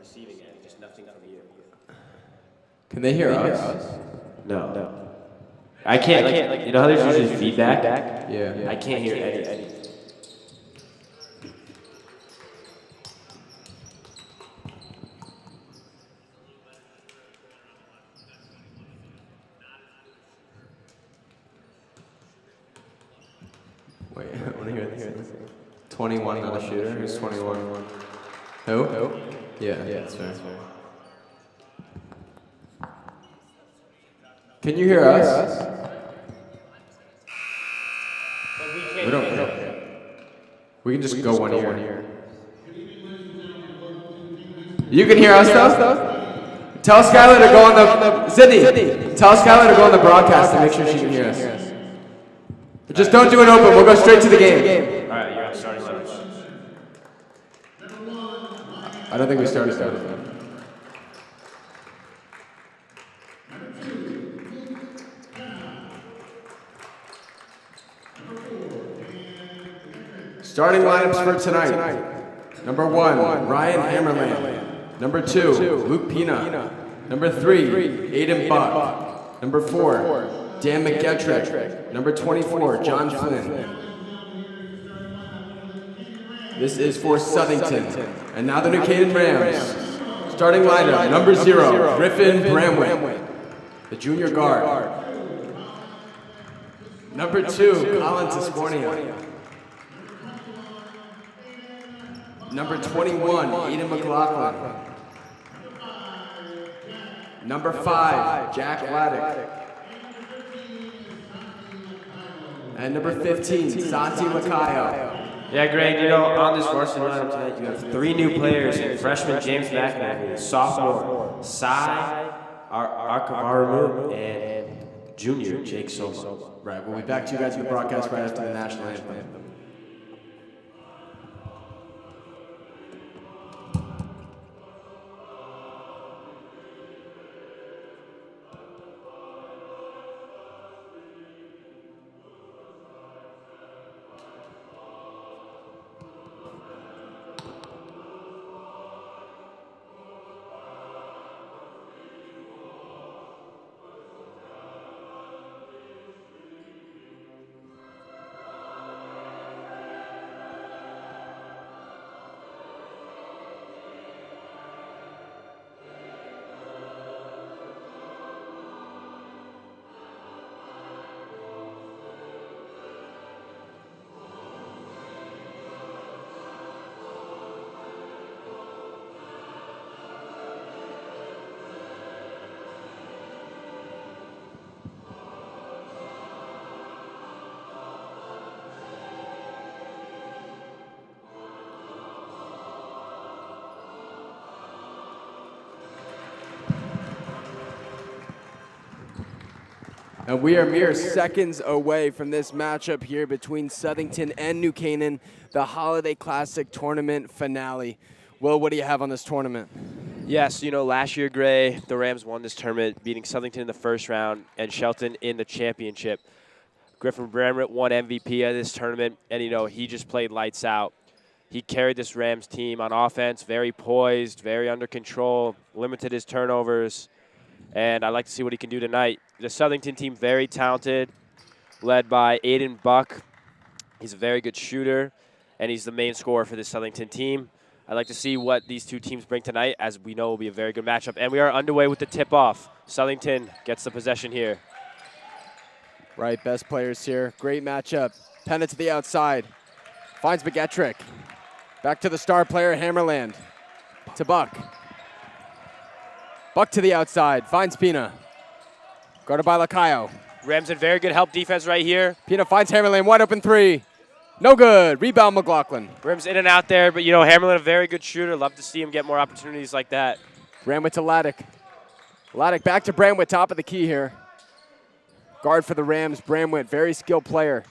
receiving end, just nothing from you. Can they hear us? No. I can't, like, you know how there's usually feedback? Yeah. I can't hear any. Wait, I want to hear this. 21, not a shooter. Who's 21? Who? Yeah, that's fair. Can you hear us? We don't care. We can just go one ear. You can hear us though? Tell Skylar to go on the... Sydney, tell Skylar to go on the broadcast and make sure she can hear us. But just don't do an open. We'll go straight to the game. All right, you're on starting lineup. I don't think we started. Starting lineups for tonight. Number 1, Ryan Hammerland. Number 2, Luke Pina. Number 3, Aiden Buck. Number 4, Dan McGettrick. Number 24, John Flynn. This is for Southington. And now the New Canaan Rams. Starting lineup, number 0, Griffin Bramwick, the junior guard. Number 2, Colin Tiscornia. Number 21, Aiden McLaughlin. Number 5, Jack Laddick. And number 15, Santi Lacayo. Yeah, Greg, you know, on this varsity lineup tonight, you have 3 new players in freshman James McNamee, sophomore Sai Arkavaramu, and junior Jake Somo. Right, we'll be back to you guys in the broadcast right after the national anthem. And we are mere seconds away from this matchup here between Southington and New Canaan, the Holiday Classic Tournament finale. Will, what do you have on this tournament? Yes, you know, last year, Gray, the Rams won this tournament, beating Southington in the first round and Shelton in the championship. Griffin Bramritt won MVP of this tournament, and, you know, he just played lights out. He carried this Rams team on offense, very poised, very under control, limited his turnovers. And I'd like to see what he can do tonight. The Southington team, very talented, led by Aiden Buck. He's a very good shooter, and he's the main scorer for the Southington team. I'd like to see what these two teams bring tonight, as we know will be a very good matchup. And we are underway with the tip-off. Southington gets the possession here. Right, best players here. Great matchup. Penna to the outside. Finds McGettrick. Back to the star player, Hammerland. To Buck. Buck to the outside, finds Pina. Guarded by Lacayo. Rams in very good help defense right here. Pina finds Hammerlane, wide open 3. No good, rebound McLaughlin. Rams in and out there, but you know, Hammerlane a very good shooter. Love to see him get more opportunities like that. Bramwitt to Laddick. Laddick back to Bramwitt, top of the key here. Guard for the Rams, Bramwitt, very skilled player.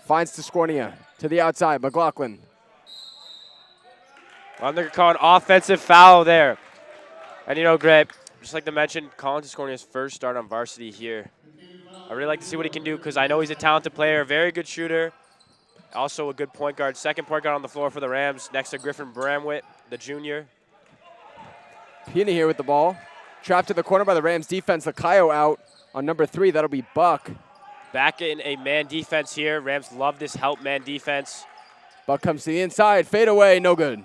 Finds Tiscornia to the outside, McLaughlin. Well, they're calling offensive foul there. And you know, Greg, just like to mention, Colin Tiscornia's first start on varsity here. I really like to see what he can do because I know he's a talented player, very good shooter, also a good point guard. Second point guard on the floor for the Rams next to Griffin Bramwitt, the junior. Pina here with the ball. Trapped in the corner by the Rams defense. Lacayo out on number 3. That'll be Buck. Back in a man defense here. Rams love this help man defense. Buck comes to the inside. Fade away. No good.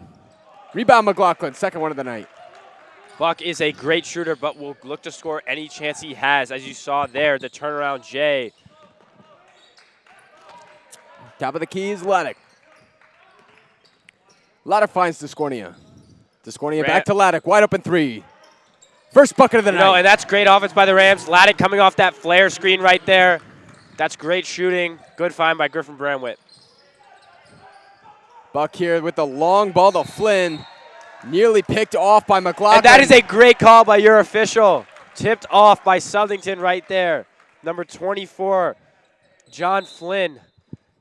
Rebound McLaughlin. Second one of the night. Buck is a great shooter, but will look to score any chance he has. As you saw there, the turnaround J. Top of the key is Laddick. Laddick finds Discornia. Discornia back to Laddick. Wide open 3. First bucket of the night. No, and that's great offense by the Rams. Laddick coming off that flare screen right there. That's great shooting. Good find by Griffin Bramwitt. Buck here with the long ball to Flynn. Nearly picked off by McLaughlin. And that is a great call by your official. Tipped off by Southington right there. Number 24, John Flynn.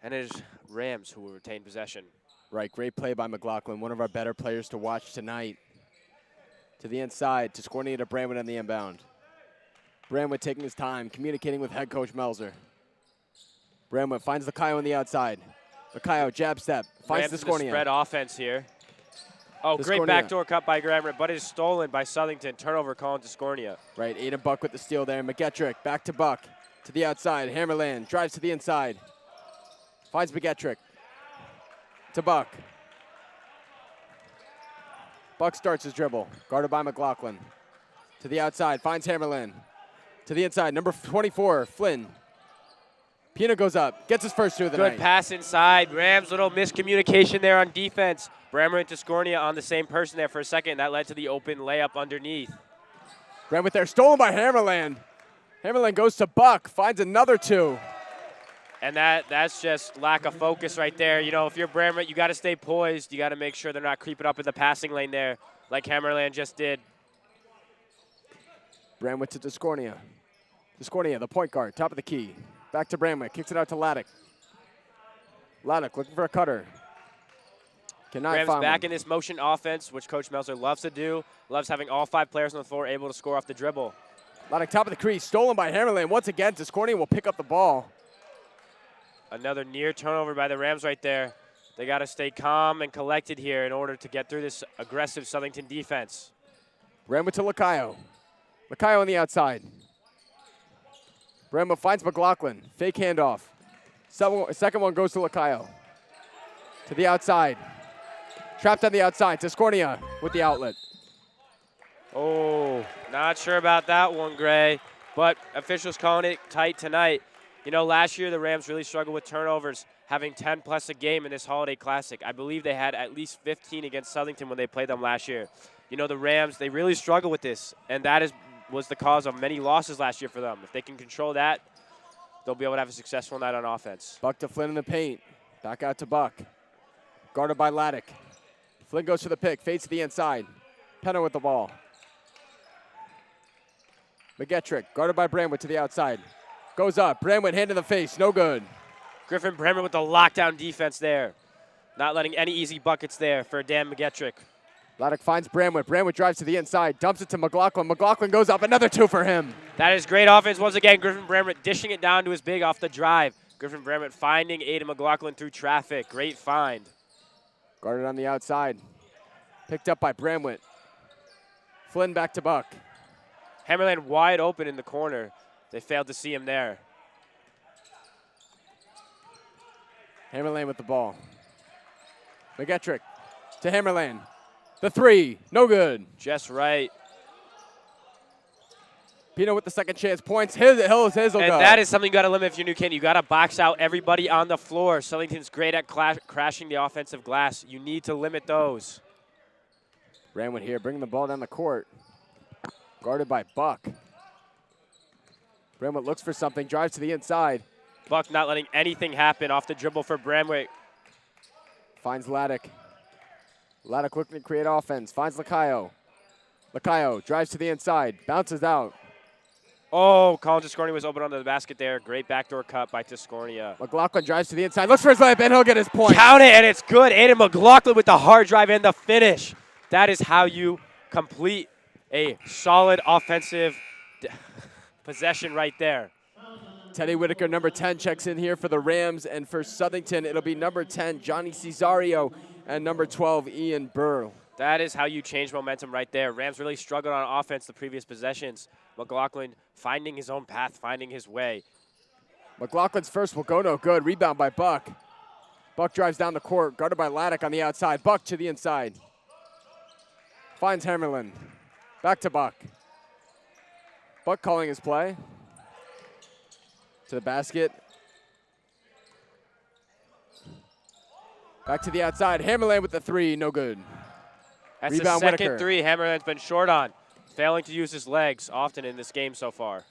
And it is Rams who will retain possession. Right, great play by McLaughlin. One of our better players to watch tonight. To the inside, to Scornia to Bramwitt on the inbound. Bramwitt taking his time, communicating with head coach Melzer. Bramwitt finds Lacayo on the outside. Lacayo, jab step, finds Discornia. Spread offense here. Oh, great backdoor cut by Bramwitt, but it is stolen by Southington. Turnover calling to Discornia. Right, Aiden Buck with the steal there. McGettrick back to Buck. To the outside, Hammerland drives to the inside. Finds McGettrick. To Buck. Buck starts his dribble, guarded by McLaughlin. To the outside, finds Hammerland. To the inside, number 24, Flynn. Pina goes up, gets his first 2 of the night. Good pass inside. Rams, little miscommunication there on defense. Bramwitt and Discornia on the same person there for a second. That led to the open layup underneath. Bramwitt there, stolen by Hammerland. Hammerland goes to Buck, finds another 2. And that's just lack of focus right there. You know, if you're Bramwitt, you got to stay poised. You got to make sure they're not creeping up in the passing lane there like Hammerland just did. Bramwitt to Discornia. Discornia, the point guard, top of the key. Back to Bramwitt, kicks it out to Laddick. Laddick looking for a cutter. Cannot Rams find back one. in this motion offense, which Coach Melzer loves to do. Loves having all 5 players on the floor able to score off the dribble. Laddick top of the crease, stolen by Hammerland. Once again, Discornia will pick up the ball. Another near turnover by the Rams right there. They got to stay calm and collected here in order to get through this aggressive Southington defense. Bramwitt to Lacayo. Lacayo on the outside. Bramwitt finds McLaughlin. Fake handoff. Second one goes to Lacayo. To the outside. Trapped on the outside. Discornia with the outlet. Oh, not sure about that one, Gray. But officials calling it tight tonight. You know, last year the Rams really struggled with turnovers, having 10+ a game in this Holiday Classic. I believe they had at least 15 against Southington when they played them last year. You know, the Rams, they really struggle with this, and that was the cause of many losses last year for them. If they can control that, they'll be able to have a successful night on offense. Buck to Flynn in the paint. Back out to Buck. Guarded by Laddick. Flynn goes for the pick, fades to the inside. Penna with the ball. McGettrick, guarded by Bramwitt to the outside. Goes up, Bramwitt hand in the face, no good. Griffin Bramwitt with the lockdown defense there. Not letting any easy buckets there for Dan McGettrick. Laddick finds Bramwitt. Bramwitt drives to the inside, dumps it to McLaughlin. McLaughlin goes up, another 2 for him. That is great offense once again. Griffin Bramwitt dishing it down to his big off the drive. Griffin Bramwitt finding Aiden McLaughlin through traffic. Great find. Guarded on the outside. Picked up by Bramwitt. Flynn back to Buck. Hammerland wide open in the corner. They failed to see him there. Hammerland with the ball. McGettrick to Hammerland. The 3, no good. Just right. Pino with the second chance points. His will And go. that is something you got to limit if you're New Canaan. You got to box out everybody on the floor. Southington's great at crashing the offensive glass. You need to limit those. Bramwitt here, bringing the ball down the court. Guarded by Buck. Bramwitt looks for something, drives to the inside. Buck not letting anything happen off the dribble for Bramwitt. Finds Laddick. Laddick looking to create offense. Finds Lacayo. Lacayo drives to the inside, bounces out. Oh, Colin Tiscornia was open under the basket there. Great backdoor cut by Tiscornia. McLaughlin drives to the inside, looks for his layup, and he'll get his point. Count it, and it's good. Aiden McLaughlin with the hard drive and the finish. That is how you complete a solid offensive possession right there. Teddy Whitaker, number 10, checks in here for the Rams, and for Southington, it'll be number 10, Johnny Cesario, and number 12, Ian Burl. That is how you change momentum right there. Rams really struggled on offense the previous possessions. McLaughlin finding his own path, finding his way. McLaughlin's first will go no good. Rebound by Buck. Buck drives down the court, guarded by Laddick on the outside. Buck to the inside. Finds Hammerlin. Back to Buck. Buck calling his play. To the basket. Back to the outside. Hammerlin with the three, no good. That's Rebound, the second Whitaker. three Hammerland's been short on, failing to use his legs often in this game so far.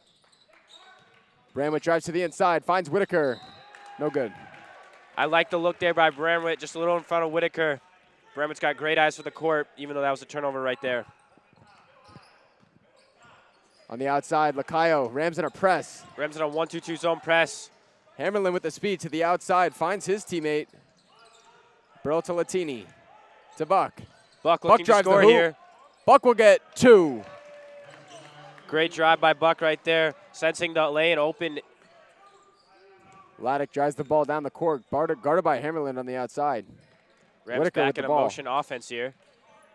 Bramwitt drives to the inside, finds Whitaker. No good. I like the look there by Bramwitt, just a little in front of Whitaker. Bramwitt's got great eyes for the court, even though that was a turnover right there. On the outside, Lacayo. Rams in a press. Rams in a 1-2-2 zone press. Hammerlin with the speed to the outside, finds his teammate. Burl to Latini. To Buck. Buck looking to drives score the hoop. here. Buck will get two. Great drive by Buck right there, sensing the lane open. Laddick drives the ball down the court, guarded by Hammerlin on the outside. Rams Whitaker back with in the a ball. motion offense here.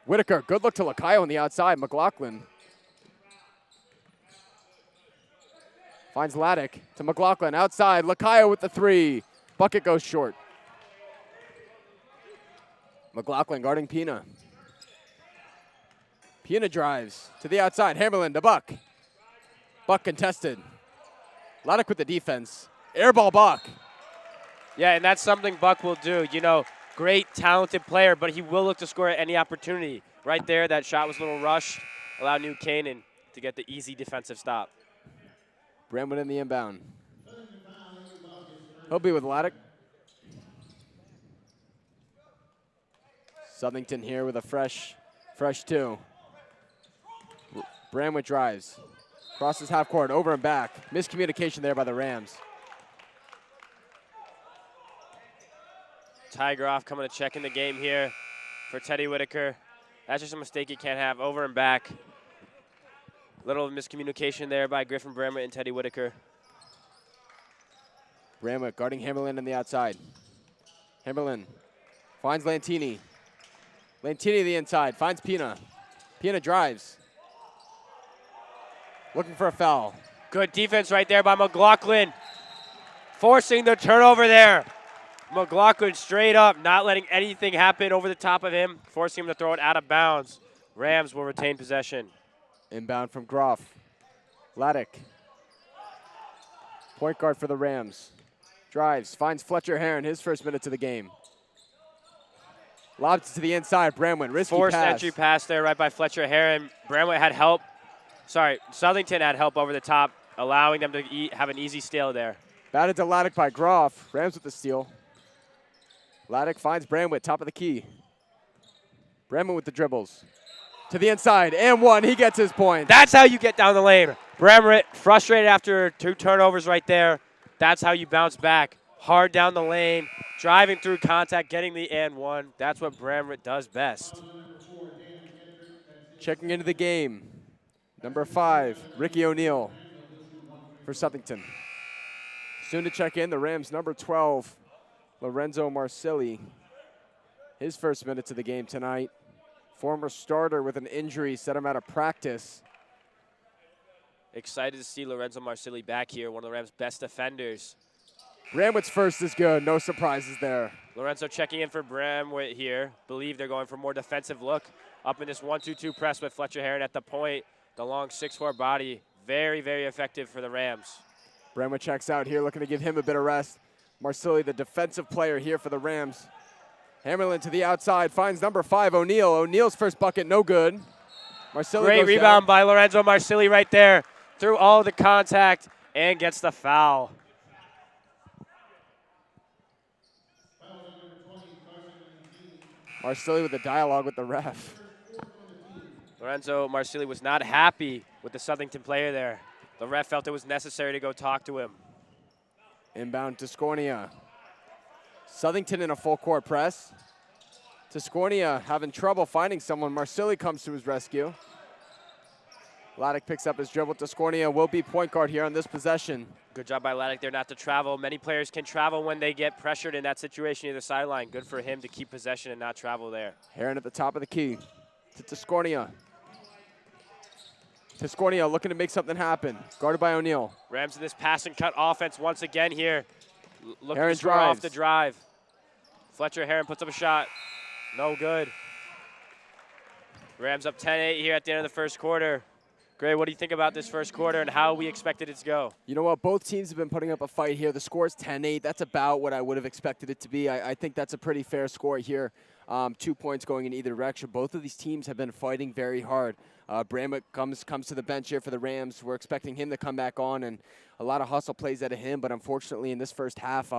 Whitaker, good look to Lacayo on the outside. McLaughlin finds Laddick to McLaughlin outside. Lacayo with the three. Bucket goes short. McLaughlin guarding Pina. Pina drives to the outside. Hammerlin to Buck. Buck contested. Laddick with the defense. Airball Buck. Yeah, and that's something Buck will do. You know, great, talented player, but he will look to score at any opportunity. Right there, that shot was a little rushed. Allowed New Canaan to get the easy defensive stop. Bramwood in the inbound. He'll be with Laddick. Southington here with a fresh two. Bramwood drives. Crosses half court, over and back. Miscommunication there by the Rams. Tigeroff coming to check in the game here for Teddy Whitaker. That's just a mistake you can't have, over and back. Little miscommunication there by Griffin Bramwitt and Teddy Whitaker. Bramwitt guarding Hammerlin on the outside. Hammerlin finds Lantini. Lantini to the inside, finds Pina. Pina drives. Looking for a foul. Good defense right there by McLaughlin. Forcing the turnover there. McLaughlin straight up, not letting anything happen over the top of him, forcing him to throw it out of bounds. Rams will retain possession. Inbound from Groff. Laddick. Point guard for the Rams. Drives, finds Fletcher Heron, his first minutes of the game. Lobs it to the inside, Bramwitt, risky Forced pass. entry pass there right by Fletcher Heron. Bramwitt had help. Sorry, Southington had help over the top, allowing them to have an easy steal there. Batted to Laddick by Groff. Rams with the steal. Laddick finds Bramwitt, top of the key. Bramwitt with the dribbles. To the inside, and one, he gets his point. That's how you get down the lane. Bramwitt frustrated after two turnovers right there. That's how you bounce back. Hard down the lane, driving through contact, getting the and one. That's what Bramwitt does best. Checking into the game. Number 5, Ricky O'Neal for Southington. Soon to check in, the Rams' number 12, Lorenzo Marsili. His first minutes of the game tonight. Former starter with an injury set him out of practice. Excited to see Lorenzo Marsili back here, one of the Rams' best defenders. Bramwitt's first is good, no surprises there. Lorenzo checking in for Bramwitt here. Believe they're going for more defensive look. Up in this 1-2-2 press with Fletcher Heron at the point. The long 6'4" body, very, very effective for the Rams. Bramwitt checks out here, looking to give him a bit of rest. Marsili, the defensive player here for the Rams. Hammerlin to the outside, finds number 5, O'Neal. O'Neal's first bucket, no good. Marsili Great goes rebound down. by Lorenzo Marsili right there. Through all the contact and gets the foul. Marsili with the dialogue with the ref. Lorenzo Marsili was not happy with the Southington player there. The ref felt it was necessary to go talk to him. Inbound to Scornia. Southington in a full court press. To Scornia, having trouble finding someone. Marsili comes to his rescue. Laddick picks up his dribble to Scornia. Will be point guard here on this possession. Good job by Laddick there not to travel. Many players can travel when they get pressured in that situation near the sideline. Good for him to keep possession and not travel there. Heron at the top of the key. to Tiscornia. Tiscornia looking to make something happen. Guarded by O'Neal. Rams in this pass and cut offense once again here. Looking Heron to score off drives. the drive. Fletcher Heron puts up a shot. No good. Rams up 10-8 here at the end of the first quarter. Gray, what do you think about this first quarter and how we expected it to go? You know what? Both teams have been putting up a fight here. The score is 10-8. That's about what I would have expected it to be. I think that's a pretty fair score here. 2 points going in either direction. Both of these teams have been fighting very hard. Bramwett comes to the bench here for the Rams. We're expecting him to come back on, and a lot of hustle plays out of him. But unfortunately, in this first half,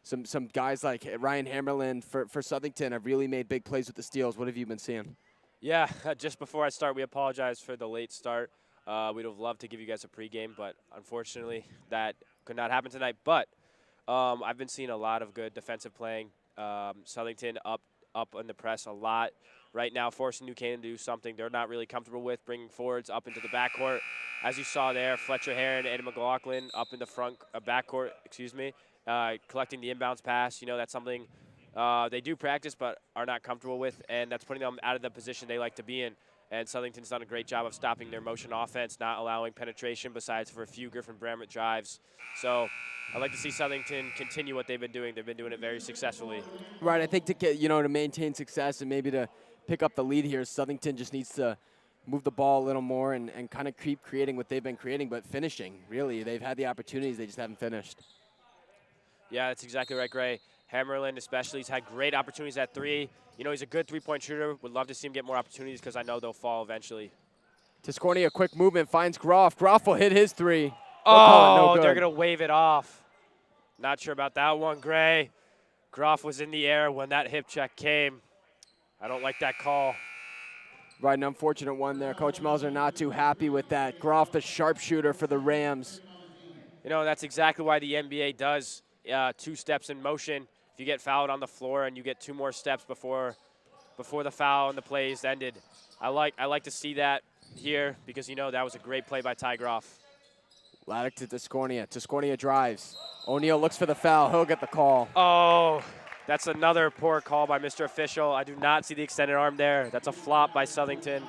some guys like Ryan Hammerlin for Southington have really made big plays with the steals. What have you been seeing? Yeah, just before I start, we apologize for the late start. We'd have loved to give you guys a pregame, but unfortunately that could not happen tonight. But I've been seeing a lot of good defensive playing. Southington up in the press a lot right now, forcing New Canaan to do something they're not really comfortable with, bringing forwards up into the backcourt. As you saw there, Fletcher Heron and McLaughlin up in the front backcourt, collecting the inbounds pass. You know, that's something they do practice but are not comfortable with, and that's putting them out of the position they like to be in. And Southington's done a great job of stopping their motion offense, not allowing penetration besides for a few Griffin Bramwett drives. So I'd like to see Southington continue what they've been doing. They've been doing it very successfully. Right, I think to get, to maintain success and maybe to pick up the lead here, Southington just needs to move the ball a little more and kind of keep creating what they've been creating, but finishing, really. They've had the opportunities, they just haven't finished. Yeah, that's exactly right, Gray. Hammerlin especially, he's had great opportunities at three. You know, he's a good three-point shooter. Would love to see him get more opportunities because I know they'll fall eventually. Tiscornia, a quick movement, finds Groff. Groff will hit his three. Oh, they're going to wave it off. Not sure about that one, Gray. Groff was in the air when that hip check came. I don't like that call. Right, an unfortunate one there. Coach Melzer not too happy with that. Groff, the sharpshooter for the Rams. You know, that's exactly why the NBA does 2 steps in motion. If you get fouled on the floor and you get 2 more steps before the foul and the play is ended. I like to see that here because, that was a great play by Ty Groff. Laddick to Tiscornia. Tiscornia drives. O'Neal looks for the foul. He'll get the call. Oh, that's another poor call by Mr. Official. I do not see the extended arm there. That's a flop by Southington.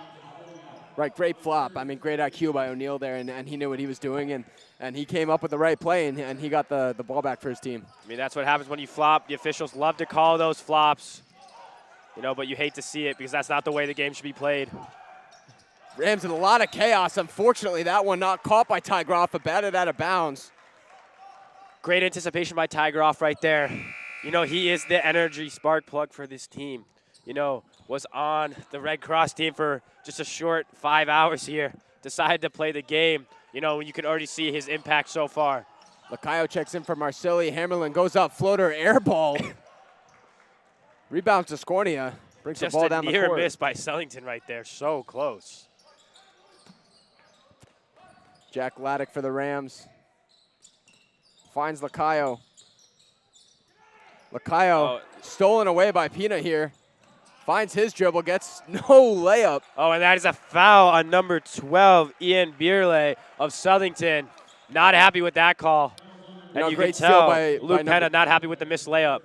Right, great flop. I mean, great IQ by O'Neal there, and he knew what he was doing, and he came up with the right play, and he got the ball back for his team. I mean, that's what happens when you flop. The officials love to call those flops, but you hate to see it because that's not the way the game should be played. Rams in a lot of chaos. Unfortunately, that one not caught by Ty Groff, but batted out of bounds. Great anticipation by Ty Groff right there. He is the energy spark plug for this team. Was on the Red Cross team for just a short 5 hours here. Decided to play the game. You can already see his impact so far. Lacayo checks in for Marsilli. Hammerlin goes up, floater, air ball. Rebound to Tiscornia. Brings the ball down the court. Just a near miss by Southington right there. So close. Jack Laddick for the Rams. Finds Lacayo. Lacayo stolen away by Pina here. Finds his dribble, gets no layup. Oh, and that is a foul on number 12, Ian Bierle of Southington. Not happy with that call. And you can tell Luke Pena not happy with the missed layup.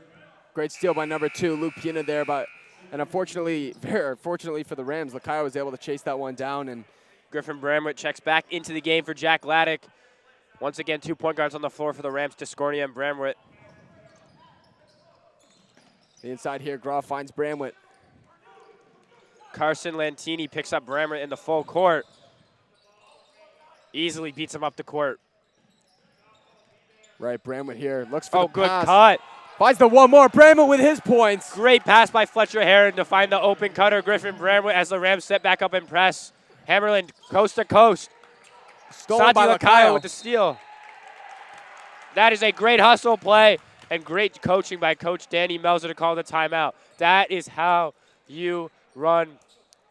Great steal by number 2, Luke Pena there. And unfortunately, fortunately for the Rams, Lacayo was able to chase that one down. And Griffin Bramwett checks back into the game for Jack Laddick. Once again, 2 point guards on the floor for the Rams, Tiscornia and Bramwett. The inside here, Groff finds Bramwett. Carson Lantini picks up Bramwett in the full court. Easily beats him up the court. Right, Bramwett here. Looks for the good pass. cut. Finds the one more. Bramwett with his points. Great pass by Fletcher Heron to find the open cutter, Griffin Bramwett, as the Rams step back up and press. Hammerlin coast to coast. Stolen by Lacayo with the steal. That is a great hustle play and great coaching by Coach Danny Melzer to call the timeout. That is how you run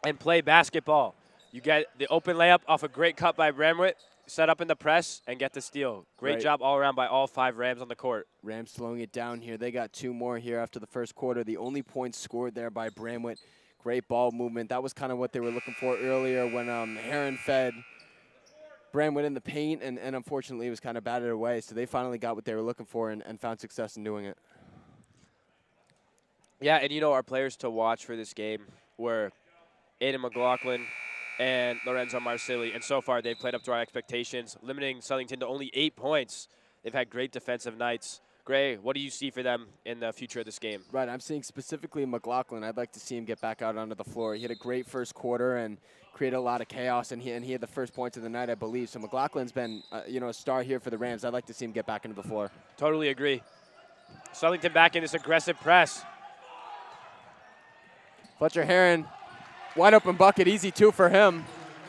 and play basketball. You get the open layup off a great cut by Bramwett, set up in the press, and get the steal. Great job all around by all 5 Rams on the court. Rams slowing it down here. They got 2 more here after the first quarter. The only points scored there by Bramwett. Great ball movement. That was kind of what they were looking for earlier when Heron fed Bramwett in the paint, and unfortunately it was kind of batted away. So they finally got what they were looking for and found success in doing it. Yeah, and our players to watch for this game were Aiden McLaughlin, and Lorenzo Marsili. And so far, they've played up to our expectations, limiting Southington to only 8 points. They've had great defensive nights. Gray, what do you see for them in the future of this game? Right, I'm seeing specifically McLaughlin. I'd like to see him get back out onto the floor. He had a great first quarter and created a lot of chaos, and he had the first points of the night, I believe. So McLaughlin's been a star here for the Rams. I'd like to see him get back into the floor. Totally agree. Southington back in this aggressive press. Fletcher Heron, wide open bucket, easy 2 for him.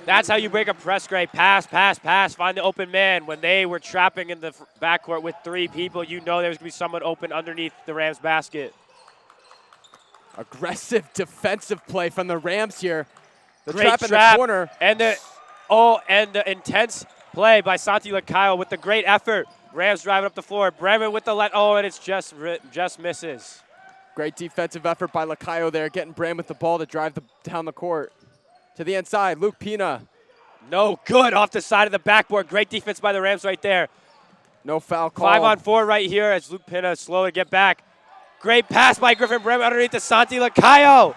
That's how you break a press, Gray. Pass, pass, pass, find the open man. When they were trapping in the backcourt with 3 people, you know there's going to be someone open underneath the Rams basket. Aggressive defensive play from the Rams here. The Great trap in the corner. And the intense play by Santi Lacayo with the great effort. Rams driving up the floor. Bremen with the and it's just misses. Great defensive effort by Lacayo there, getting Bremen with the ball to drive down the court. To the inside, Luke Pina. No good off the side of the backboard. Great defense by the Rams right there. No foul call. 5-on-4 right here as Luke Pina slow to get back. Great pass by Griffin Bremen underneath to Santi Lacayo.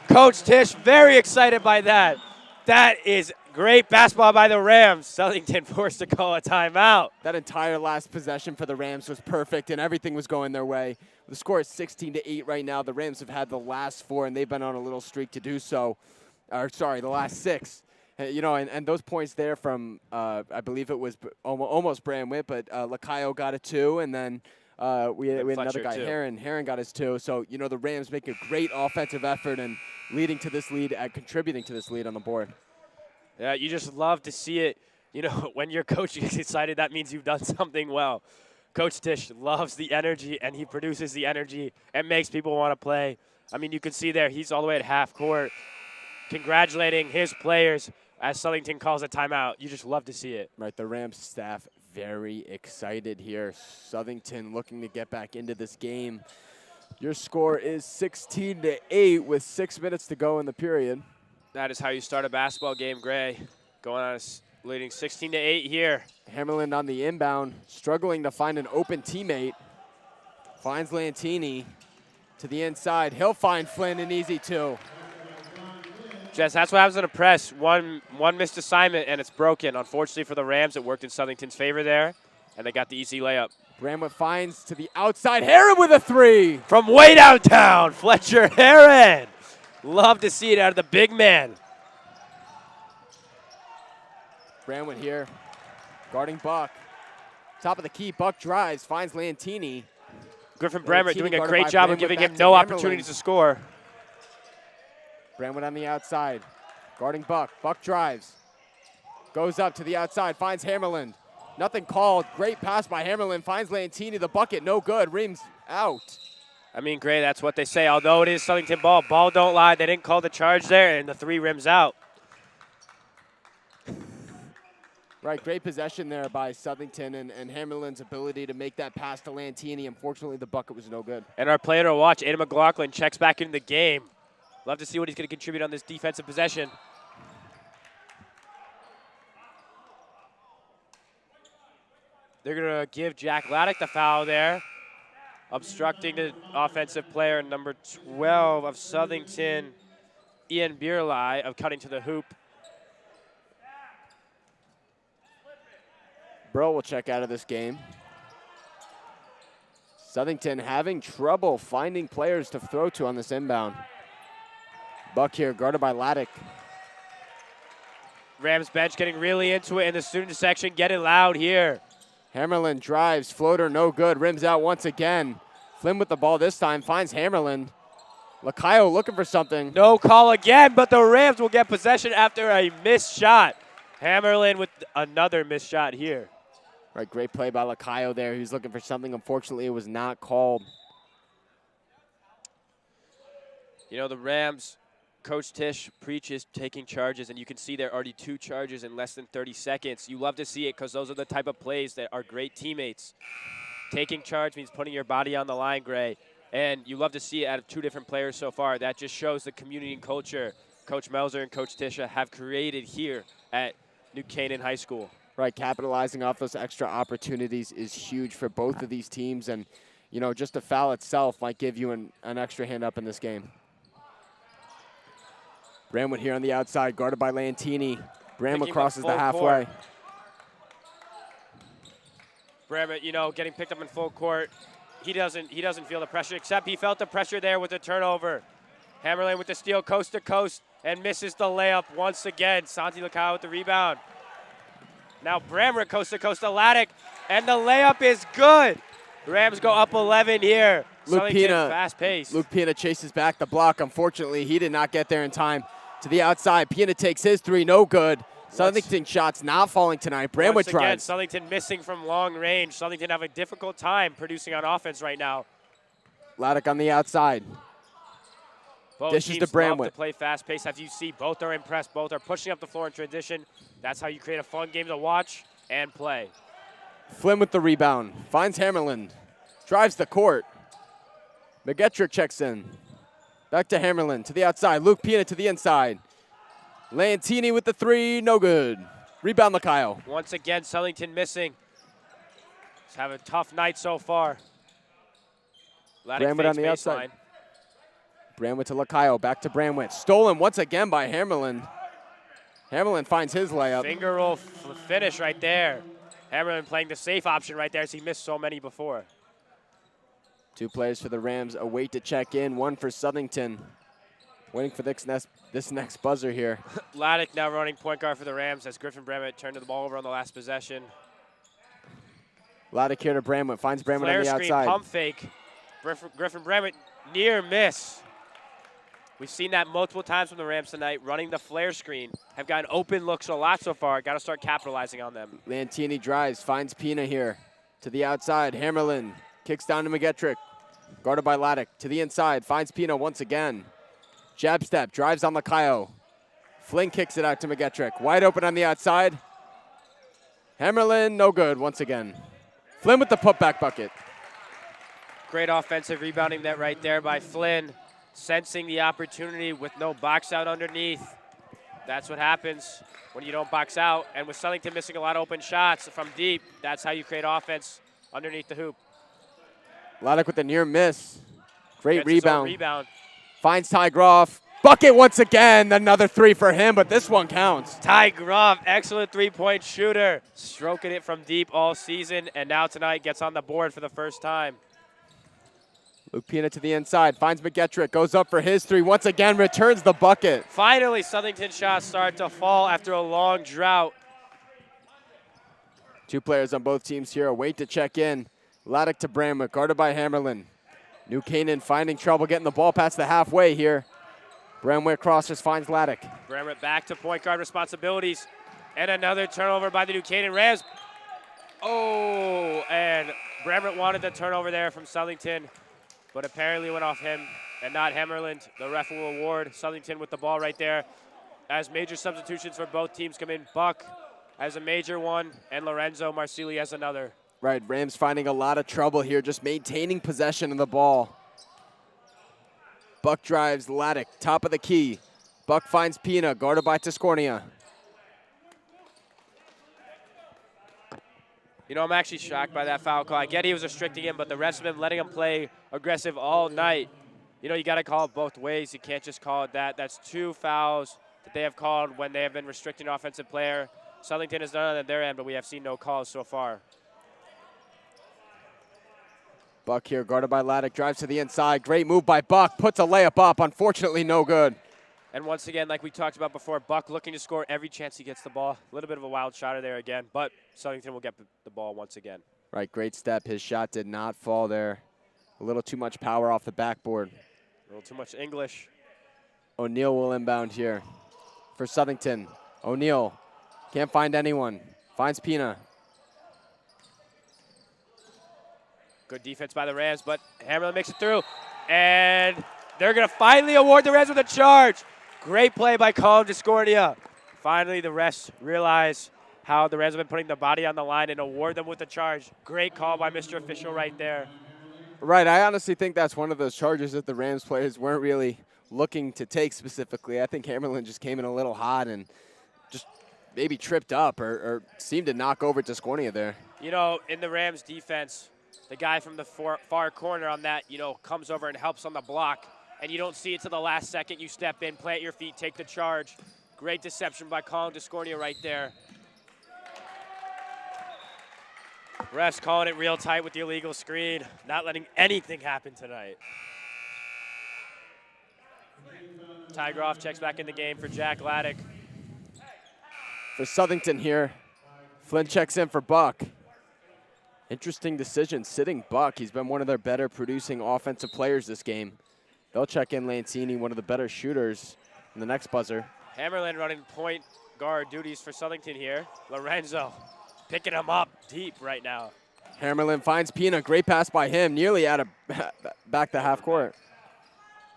Coach Tisch very excited by that. That is great basketball by the Rams. Southington forced to call a timeout. That entire last possession for the Rams was perfect, and everything was going their way. The score is 16-8 right now. The Rams have had the last 4, and they've been on a little streak to do so. The last 6. And those points there from, I believe it was almost Bramwitt, but Lacayo got a 2, and then we had another guy, Heron got his 2. So, the Rams make a great offensive effort and leading to this lead, contributing to this lead on the board. Yeah, you just love to see it. When your coach gets excited, that means you've done something well. Coach Tisch loves the energy, and he produces the energy and makes people want to play. I mean, you can see there, he's all the way at half court, congratulating his players as Southington calls a timeout. You just love to see it. Right, the Rams staff very excited here. Southington looking to get back into this game. Your score is 16-8 with 6 minutes to go in the period. That is how you start a basketball game, Gray. Going on leading 16-8 here. Hammerland on the inbound, struggling to find an open teammate. Finds Lantini to the inside. He'll find Flynn an easy 2. Jess, that's what happens in a press. One missed assignment, and it's broken. Unfortunately for the Rams, it worked in Southington's favor there, and they got the easy layup. Bramwitt finds to the outside. Heron with a 3. From way downtown, Fletcher Heron. Love to see it out of the big man. Bramwitt here, guarding Buck. Top of the key, Buck drives, finds Lantini. Griffin Bramwitt doing a great job of giving him no opportunities to score. Bramwitt on the outside, guarding Buck. Buck drives, goes up to the outside, finds Hammerland. Nothing called. Great pass by Hammerland, finds Lantini. The bucket, no good. Reams out. I mean, Gray, that's what they say. Although it is Southington ball, ball don't lie. They didn't call the charge there, and the 3 rims out. Right, great possession there by Southington and Hammerland's ability to make that pass to Lantini. Unfortunately, the bucket was no good. And our player to watch, Aiden McLaughlin, checks back into the game. Love to see what he's going to contribute on this defensive possession. They're going to give Jack Laddick the foul there, obstructing the offensive player, number 12 of Southington, Ian Bierlai, of cutting to the hoop. Bro will check out of this game. Southington having trouble finding players to throw to on this inbound. Buck here, guarded by Laddick. Rams bench getting really into it in the student section, getting loud here. Hammerland drives, floater no good, rims out once again. Flynn with the ball this time, finds Hammerland. Lacayo looking for something. No call again, but the Rams will get possession after a missed shot. Hammerland with another missed shot here. Right, great play by Lacayo there. He was looking for something. Unfortunately, it was not called. The Rams, Coach Tisch preaches taking charges, and you can see there are already 2 charges in less than 30 seconds. You love to see it because those are the type of plays that are great teammates. Taking charge means putting your body on the line, Gray, and you love to see it out of 2 different players so far. That just shows the community and culture Coach Melzer and Coach Tisha have created here at New Canaan High School. Right, capitalizing off those extra opportunities is huge for both of these teams, and just the foul itself might give you an extra hand up in this game. Bramwood here on the outside, guarded by Lantini. Bramwood Picking crosses up the full halfway. court. Bramwood, you know, getting picked up in full court. He doesn't feel the pressure, except he felt the pressure there with the turnover. Hammerlin with the steal coast to coast and misses the layup once again. Santi Lacal with the rebound. Now Bramwood coast to coast to Laddick, and the layup is good. Rams go up 11 here. Luke Southington Pina, fast pace. Luke Pina chases back the block. Unfortunately, he did not get there in time. To the outside, Pina takes his three, no good. Southington shots not falling tonight. Bramwood Once again, tries. Southington missing from long range. Southington have a difficult time producing on offense right now. Laddick on the outside. Both Dishes teams to Bramwood. love to play fast pace. As you see, both are impressed. Both are pushing up the floor in transition. That's how you create a fun game to watch and play. Flynn with the rebound. Finds Hammerlin. Drives the court. McGettrick checks in. Back to Hammerlin. To the outside. Luke Pina to the inside. Lantini with the three. No good. Rebound Lacayo. Once again, Southington missing. He's having a tough night so far. Bramwood on the outside. Bramwood to Lacayo. Back to Bramwood. Stolen once again by Hammerlin. Hammerlin finds his layup. Finger roll finish right there. Hammerlin playing the safe option right there as he missed so many before. Two players for the Rams await to check in. One for Southington. Waiting for this next buzzer here. Laddick now running point guard for the Rams as Griffin Bramwood turned the ball over on the last possession. Laddick here to Bramwood. Finds Bramwood Flare on the screen, outside. pump fake. Griffin Bramwood near miss. We've seen that multiple times from the Rams tonight, running the flare screen. Have gotten open looks a lot so far. Got to start capitalizing on them. Lantini drives, finds Pina here. To the outside, Hammerlin kicks down to McGettrick. Guarded by Laddick. To the inside, finds Pina once again. Jab step, drives on Lacayo. Flynn kicks it out to McGettrick. Wide open on the outside. Hammerlin, no good once again. Flynn with the putback bucket. Great offensive rebounding that right there by Flynn. Sensing the opportunity with no box out underneath. That's what happens when you don't box out. And with Southington missing a lot of open shots from deep, that's how you create offense underneath the hoop. Laddick with the near miss. Great Gets his own rebound. rebound. Finds Ty Groff. Bucket once again. Another three for him, but this one counts. Ty Groff, excellent three-point shooter. Stroking it from deep all season, and now tonight gets on the board for the first time. Luke Pina to the inside. Finds McGettrick. Goes up for his three. Once again, returns the bucket. Finally, Southington shots start to fall after a long drought. Two players on both teams here await to check in. Laddick to Bramwood, guarded by Hammerlin. New Canaan finding trouble getting the ball past the halfway here. Bramwood crosses, finds Laddick. Bramwood back to point guard responsibilities. And another turnover by the New Canaan Rams. Oh, and Bramwood wanted the turnover there from Southington, but apparently went off him and not Hammerland. The ref will award Southington with the ball right there. As major substitutions for both teams come in, Buck as a major one and Lorenzo Marsili as another. Right, Rams finding a lot of trouble here, just maintaining possession of the ball. Buck drives Laddick, top of the key. Buck finds Pina, guarded by Tiscornia. You know, I'm actually shocked by that foul call. I get he was restricting him, but the rest of him letting him play aggressive all night. You know, you got to call it both ways. You can't just call it that. That's two fouls that they have called when they have been restricting an offensive player. Southington has done it at their end, but we have seen no calls so far. Buck here, guarded by Laddick, drives to the inside. Great move by Buck, puts a layup up. Unfortunately, no good. And once again, like we talked about before, Buck looking to score every chance he gets the ball. A little bit of a wild shot there again, but Southington will get the ball once again. Right, great step. His shot did not fall there. A little too much power off the backboard. A little too much English. O'Neal will inbound here for Southington. O'Neal can't find anyone. Finds Pina. Good defense by the Rams, but Hammerlin makes it through. And they're going to finally award the Rams with a charge. Great play by Colin Discordia. Finally, the refs realize how the Rams have been putting the body on the line and award them with a charge. Great call by Mr. Official right there. Right, I honestly think that's one of those charges that the Rams players weren't really looking to take specifically. I think Hammerlin just came in a little hot and just maybe tripped up or seemed to knock over Discordia there. You know, in the Rams defense, the guy from the far corner on that, you know, comes over and helps on the block. and you don't see it to the last second. You step in, plant your feet, take the charge. Great deception by Colin Discordia right there. Refs calling it real tight with the illegal screen, not letting anything happen tonight. Ty Groff checks back in the game for Jack Laddick. For Southington here, Flynn checks in for Buck. Interesting decision, sitting Buck. He's been one of their better producing offensive players this game. They'll check in Lancini, one of the better shooters in the next buzzer. Hammerlin running point guard duties for Southington here. Lorenzo picking him up deep right now. Hammerlin finds Pina. Great pass by him, nearly out of back to half court.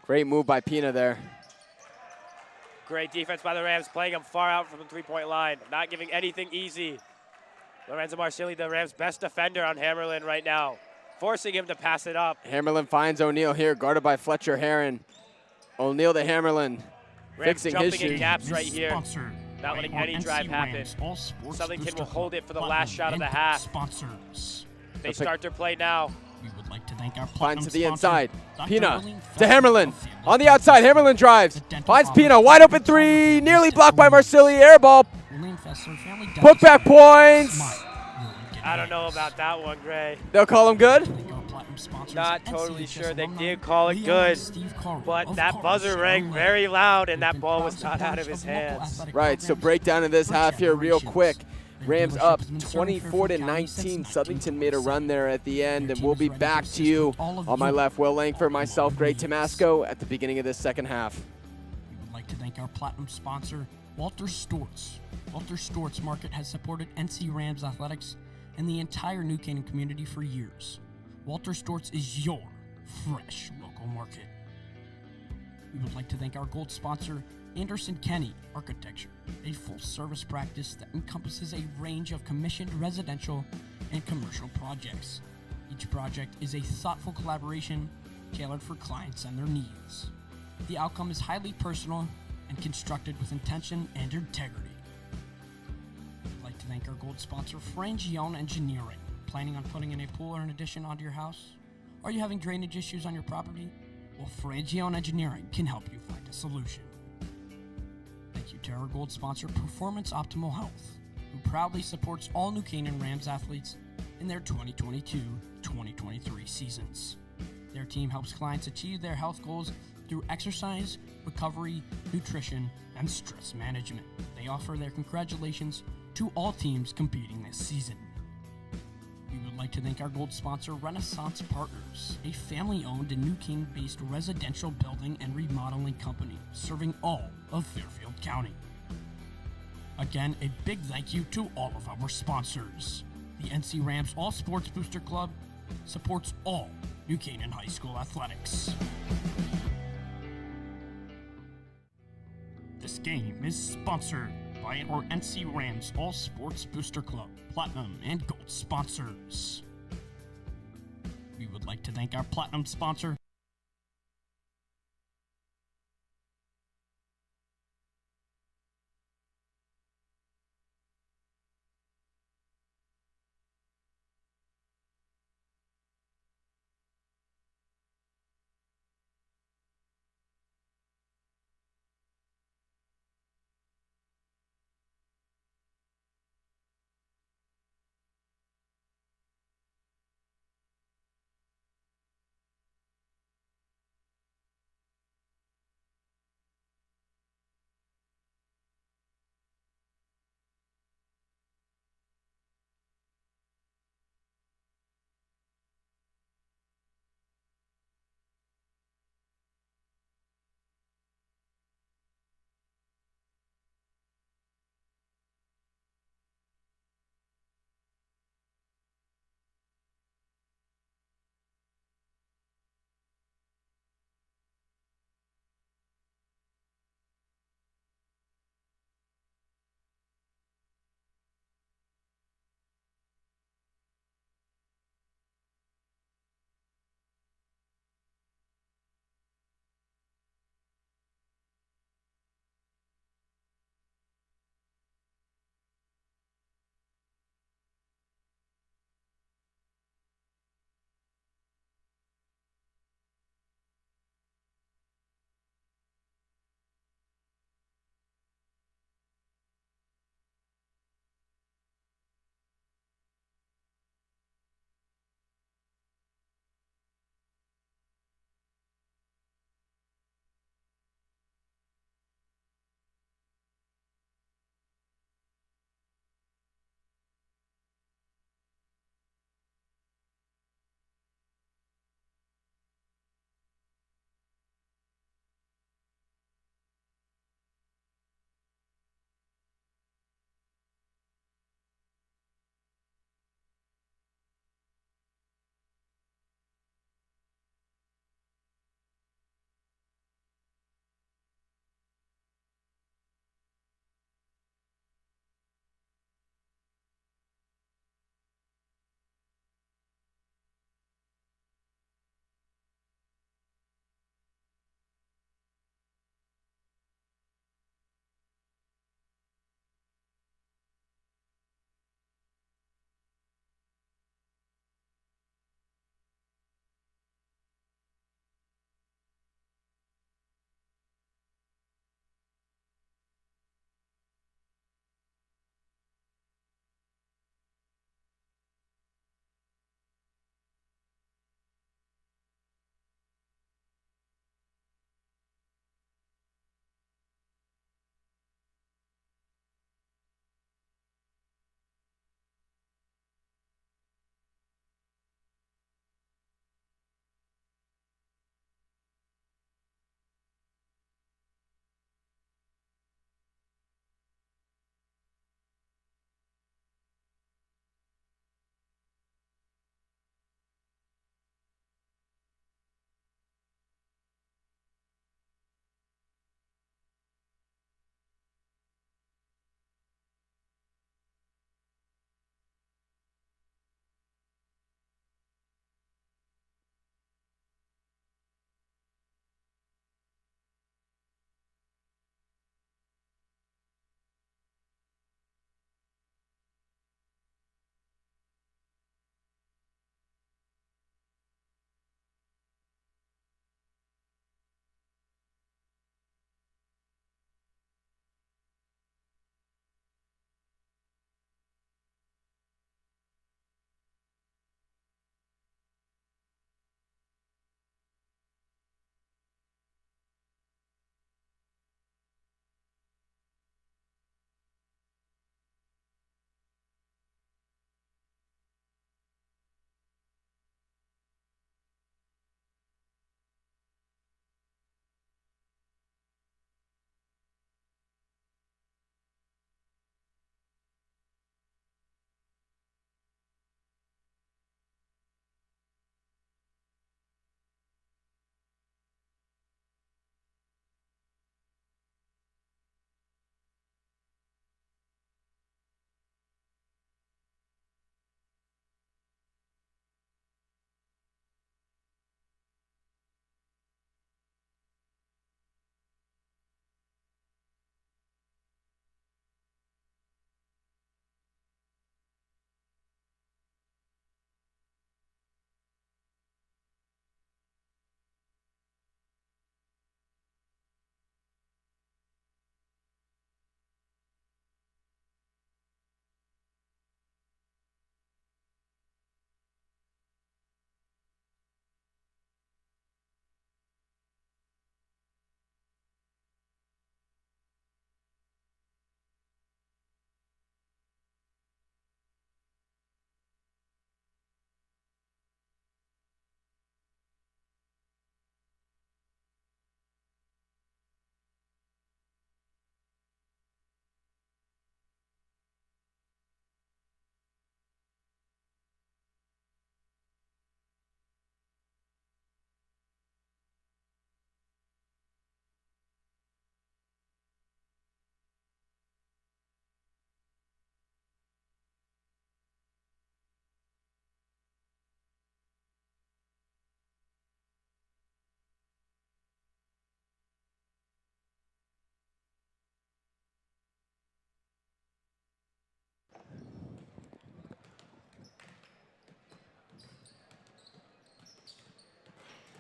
Great move by Pina there. Great defense by the Rams, playing him far out from the three-point line, not giving anything easy. Lorenzo Marsili, the Rams' best defender on Hammerlin right now, forcing him to pass it up. Hammerlin finds O'Neal here, guarded by Fletcher Heron. O'Neal to Hammerlin, Rams fixing his jumping in shoot. gaps right here, not letting any drive happen. Southington will hold it for the last shot of the half. They start their play now. We would like to thank our Finds to the sponsor, inside. Dr. Pina Arlene to Fell Hammerlin. of Family On the outside, Hammerlin drives. dental Finds office, Pina, wide open three. Nearly blocked by Marsili, air ball. Arlene Fessler Family Dental Put back Center. points. Smile. You'll get I don't know it. about that one, Gray. They'll call him good. Thank our platinum sponsors, Not totally NCTV sure. They alumni, did call it Leon good, and Steve Carl, but of that course, buzzer rang Arlene. very loud, and We've that been ball proud was not out of supporters his local hands. athletic Right, so programs breakdown of this for half here real generations. quick. Their Rams dealership up has been serving 24 to Fairfield County since 19. Southington made a 1927. run there at the end, Their and team we'll is be ready to back to assist you. with all of On my you. left, Will Langford, myself, Greg Needs. Tomasco at the beginning of this second half. We would like to thank our platinum sponsor, Walter Storts. Walter Storts Market has supported NC Rams athletics and the entire New Canaan community for years. Walter Storts is your fresh local market. We would like to thank our gold sponsor, Anderson Kenny Architecture, a full-service practice that encompasses a range of commissioned residential and commercial projects. Each project is a thoughtful collaboration tailored for clients and their needs. The outcome is highly personal and constructed with intention and integrity. We'd like to thank our gold sponsor, Frangione Engineering. Planning on putting in a pool or an addition onto your house? Are you having drainage issues on your property? Well, Frangione Engineering can help you find a solution. Thank you to our gold sponsor, Performance Optimal Health, who proudly supports all New Canaan Rams athletes in their 2022-2023 seasons. Their team helps clients achieve their health goals through exercise, recovery, nutrition, and stress management. They offer their congratulations to all teams competing this season. We would like to thank our gold sponsor, Renaissance Partners, a family-owned and New Canaan-based residential building and remodeling company serving all of Fairfield County. Again, a big thank you to all of our sponsors. The NC Rams All Sports Booster Club supports all New Canaan High School athletics. This game is sponsored by our NC Rams All Sports Booster Club Platinum and Gold sponsors. We would like to thank our Platinum sponsor,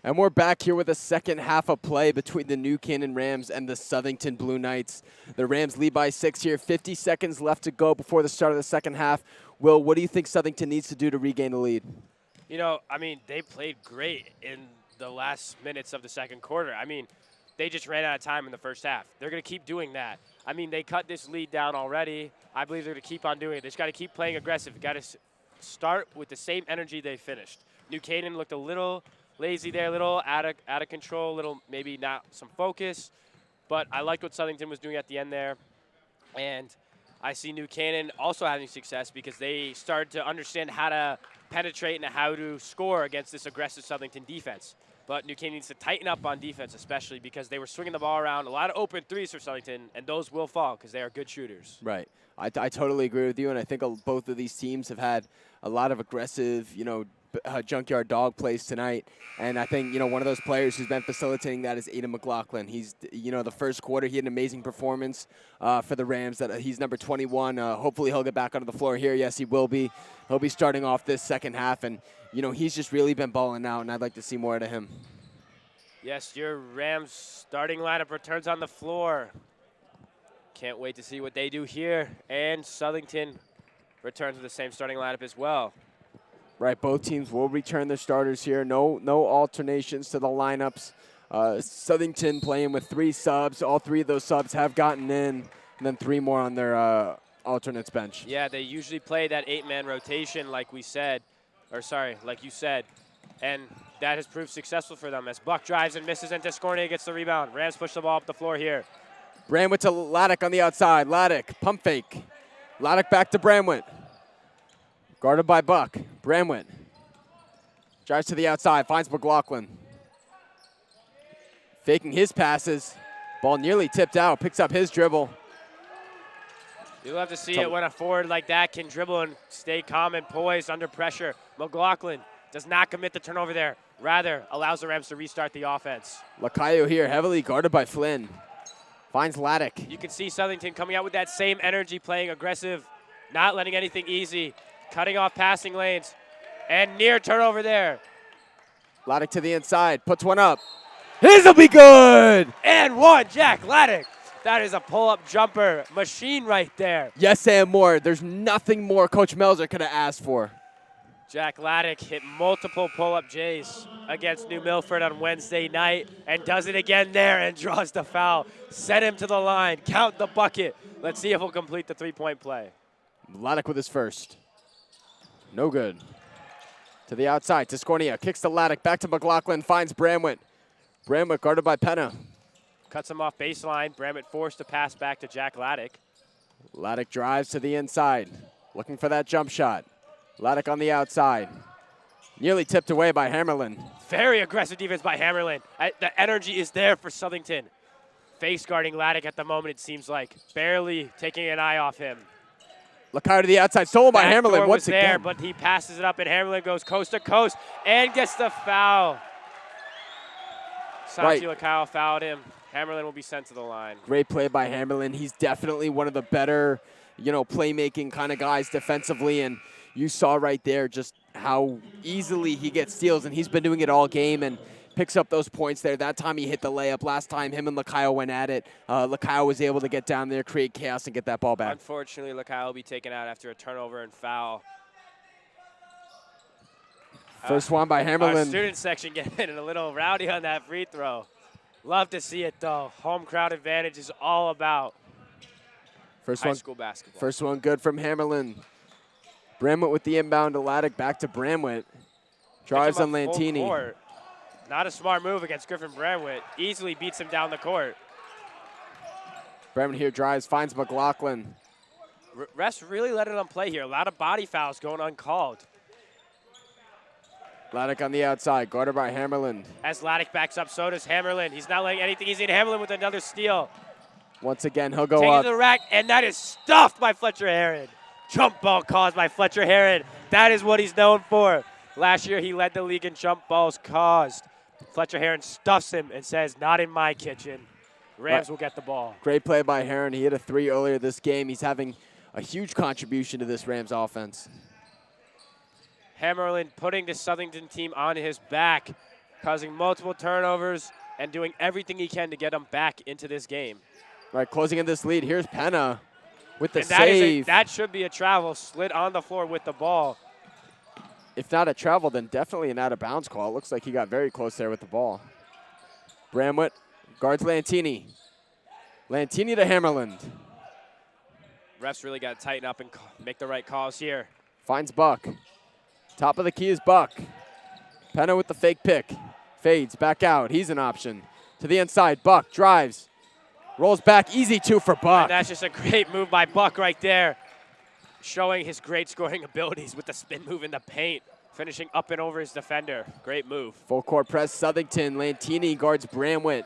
And we're back here with the second half of play between the New Canaan Rams and the Southington Blue Knights. The Rams lead by 6 here. 50 seconds left to go before the start of the second half. Will, what do you think Southington needs to do to regain the lead? You know, I mean, they played great in the last minutes of the second quarter. I mean, they just ran out of time in the first half. They're going to keep doing that. I mean, they cut this lead down already. I believe they're going to keep on doing it. They just got to keep playing aggressive. Got to start with the same energy they finished. New Canaan looked a little lazy there, a little out of control, a little maybe not some focus. But I liked what Southington was doing at the end there. And I see New Canaan also having success because they started to understand how to penetrate and how to score against this aggressive Southington defense. But New Canaan needs to tighten up on defense, especially because they were swinging the ball around. A lot of open threes for Southington, and those will fall because they are good shooters. Right. I totally agree with you, and I think both of these teams have had a lot of aggressive, junkyard dog plays tonight. And I think, one of those players who's been facilitating that is Aiden McLaughlin. He's, the first quarter, he had an amazing performance for the Rams. He's number 21. Hopefully he'll get back onto the floor here. Yes, he will be. He'll be starting off this second half. And, he's just really been balling out, and I'd like to see more out of him. Yes, your Rams starting lineup returns on the floor. Can't wait to see what they do here. And Southington returns with the same starting lineup as well. Right, both teams will return their starters here. No alternations to the lineups. Southington playing with 3 subs. All 3 of those subs have gotten in, and then 3 more on their alternates bench. Yeah, they usually play that 8-man rotation like you said. And that has proved successful for them as Buck drives and misses and Descornier gets the rebound. Rams push the ball up the floor here. Bramwit to Laddick on the outside. Laddick, pump fake. Laddick back to Bramwit. Guarded by Buck. Bramwit drives to the outside, finds McLaughlin. Faking his passes. Ball nearly tipped out, picks up his dribble. You'll have to see it when a forward like that can dribble and stay calm and poised under pressure. McLaughlin does not commit the turnover there. Rather, allows the Rams to restart the offense. Lacayo here, heavily guarded by Flynn. Finds Laddick. You can see Southington coming out with that same energy, playing aggressive, not letting anything easy, cutting off passing lanes, and near turnover there. Laddick to the inside, puts one up. This'll be good! And one, Jack Laddick. That is a pull-up jumper machine right there. Yes, and more. There's nothing more Coach Melzer could have asked for. Jack Laddick hit multiple pull-up J's against New Milford on Wednesday night and does it again there and draws the foul. Set him to the line, count the bucket. Let's see if he'll complete the 3-point play. Laddick with his first. No good. To the outside, to Scornia, kicks to Laddick, back to McLaughlin, finds Bramwit. Bramwit guarded by Penna. Cuts him off baseline. Bramwit forced to pass back to Jack Laddick. Laddick drives to the inside, looking for that jump shot. Laddick on the outside. Nearly tipped away by Hammerlin. Very aggressive defense by Hammerlin. The energy is there for Southington. Face guarding Laddick at the moment, it seems like. Barely taking an eye off him. Lacayo to the outside, stolen by Hammerlin once again. There, but he passes it up, and Hammerlin goes coast to coast and gets the foul. Santi Lacayo fouled him. Hammerlin will be sent to the line. Great play by Hammerlin. He's definitely one of the better, playmaking kind of guys defensively, and you saw right there just how easily he gets steals, and he's been doing it all game and picks up those points there. That time he hit the layup. Last time him and Lacayo went at it. Lacayo was able to get down there, create chaos, and get that ball back. Unfortunately, Lacayo will be taken out after a turnover and foul. First one by Hammerlin. Our student section getting a little rowdy on that free throw. Love to see it, though. Home crowd advantage is all about high school basketball. First one good from Hammerlin. Bramwit with the inbound to Laddick, back to Bramwit. Drives on Lantini. Not a smart move against Griffin Bramwit. Easily beats him down the court. Bramwit here drives, finds McLaughlin. Refs really letting them play here. A lot of body fouls going uncalled. Laddick on the outside, guarded by Hammerlin. As Laddick backs up, so does Hammerlin. He's not letting anything easy, and Hammerlin with another steal. Once again, he'll go Taking up. to the rack, and that is stuffed by Fletcher Herron. Jump ball caused by Fletcher Herron. That is what he's known for. Last year, he led the league in jump balls caused. Fletcher Herron stuffs him and says, not in my kitchen. Rams will get the ball. Great play by Herron. He hit a 3 earlier this game. He's having a huge contribution to this Rams offense. Hammerlin putting the Southington team on his back. causing multiple turnovers and doing everything he can to get them back into this game. Right, closing in this lead. Here's Penna with the And save. that should be a travel. Slid on the floor with the ball. If not a travel, then definitely an out-of-bounds call. It looks like he got very close there with the ball. Bramwitt guards Lantini. Lantini to Hammerland. Refs really got to tighten up and make the right calls here. Finds Buck. Top of the key is Buck. Penna with the fake pick. Fades back out. He's an option. To the inside. Buck drives. Rolls back. Easy two for Buck. And that's just a great move by Buck right there. Showing his great scoring abilities with the spin move in the paint. Finishing up and over his defender. Great move. Full court press, Southington. Lantini guards Bramwitt.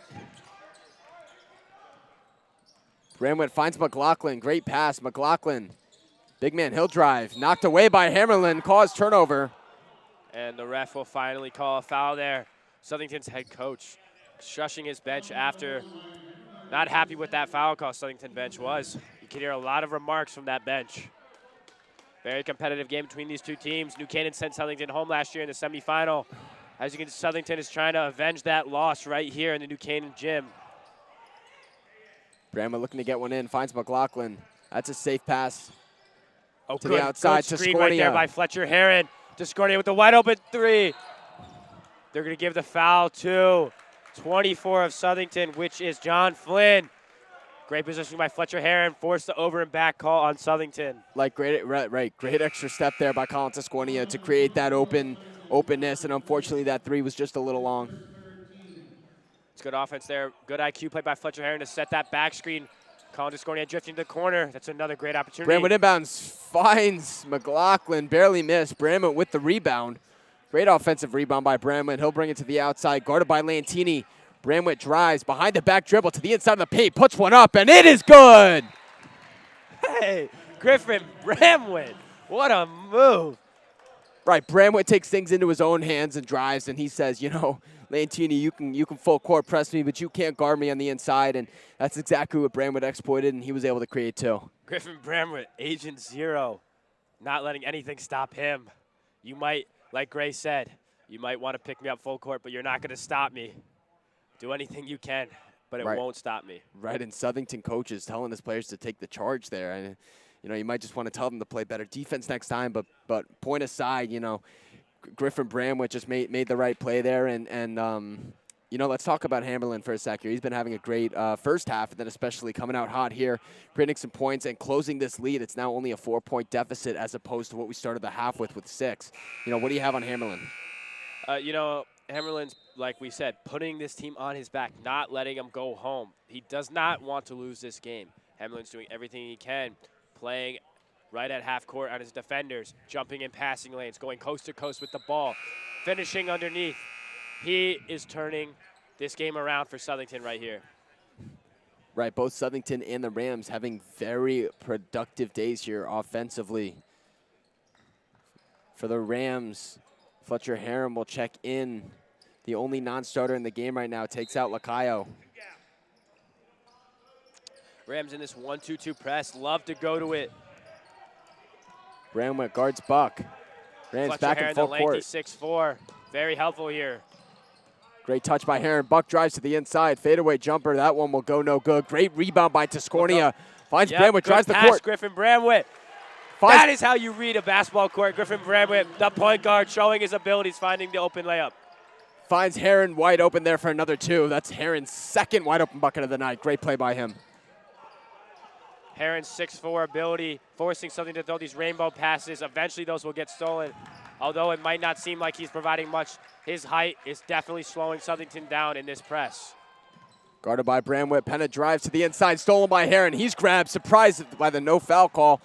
Bramwitt finds McLaughlin. Great pass. McLaughlin. Big man, he'll drive. Knocked away by Hammerlin. Caused turnover. And the ref will finally call a foul there. Southington's head coach shushing his bench after. Not happy with that foul call Southington bench was. You can hear a lot of remarks from that bench. Very competitive game between these two teams. New Canaan sent Southington home last year in the semifinal. As you can see, Southington is trying to avenge that loss right here in the New Canaan gym. Bramwitt looking to get one in. Finds McLaughlin. That's a safe pass. Oh, to the outside to screen right there Scornia. by Fletcher Heron. To Scornia with the wide open three. They're going to give the foul to 24 of Southington, which is John Flynn. Great positioning by Fletcher Heron. Forced the over and back call on Southington. Like great extra step there by Colin Scornia to create that openness, and unfortunately that three was just a little long. It's good offense there. Good IQ play by Fletcher Heron to set that back screen. Colin Scornia drifting to the corner. That's another great opportunity. Bramwitt inbounds, finds McLaughlin, barely missed. Bramwitt with the rebound. Great offensive rebound by Bramwitt. He'll bring it to the outside, guarded by Lantini. Bramwitt drives behind the back dribble to the inside of the paint, puts one up, and it is good. Hey, Griffin Bramwitt, what a move. Right, Bramwitt takes things into his own hands and drives, and he says, you know, Lantini, you can full court press me, but you can't guard me on the inside, and that's exactly what Bramwitt exploited, and he was able to create two. Griffin Bramwitt, Agent Zero, not letting anything stop him. You might, like Gray said, you might want to pick me up full court, but you're not going to stop me. Do anything you can, but it won't stop me. Right, and Southington coaches telling his players to take the charge there. And, you know, you might just want to tell them to play better defense next time, but point aside, you know, Griffin Bramwitt just made the right play there. And you know, let's talk about Hammerlin for a sec here. He's been having a great first half, and then especially coming out hot here, creating some points and closing this lead. It's now only a 4-point deficit as opposed to what we started the half with 6. You know, what do you have on Hammerlin? You know, Hammerlin's, like we said, putting this team on his back, not letting him go home. He does not want to lose this game. Hammerlin's doing everything he can, playing right at half court on his defenders, jumping in passing lanes, going coast to coast with the ball, finishing underneath. He is turning this game around for Southington right here. Right, both Southington and the Rams having very productive days here offensively. For the Rams, Fletcher Heron will check in. The only non-starter in the game right now takes out Lacayo. Rams in this 1-2-2 press, love to go to it. Bramwitt guards Buck. Rams Fletcher back Heron, in full the lanky court. 6'4", very helpful here. Great touch by Heron. Buck drives to the inside. Fadeaway jumper. That one will go no good. Great rebound by Tiscornia. Finds Bramwitt, drives the court. Griffin Bramwitt. That is how you read a basketball court. Griffin Bramwitt, the point guard, showing his abilities, finding the open layup. Finds Heron wide open there for another two. That's Heron's second wide open bucket of the night. Great play by him. Heron's 6'4" ability, forcing something to throw these rainbow passes. Eventually those will get stolen. Although it might not seem like he's providing much, his height is definitely slowing Southington down in this press. Guarded by Bramwitt. Penna drives to the inside, stolen by Heron. He's grabbed, surprised by the no foul call.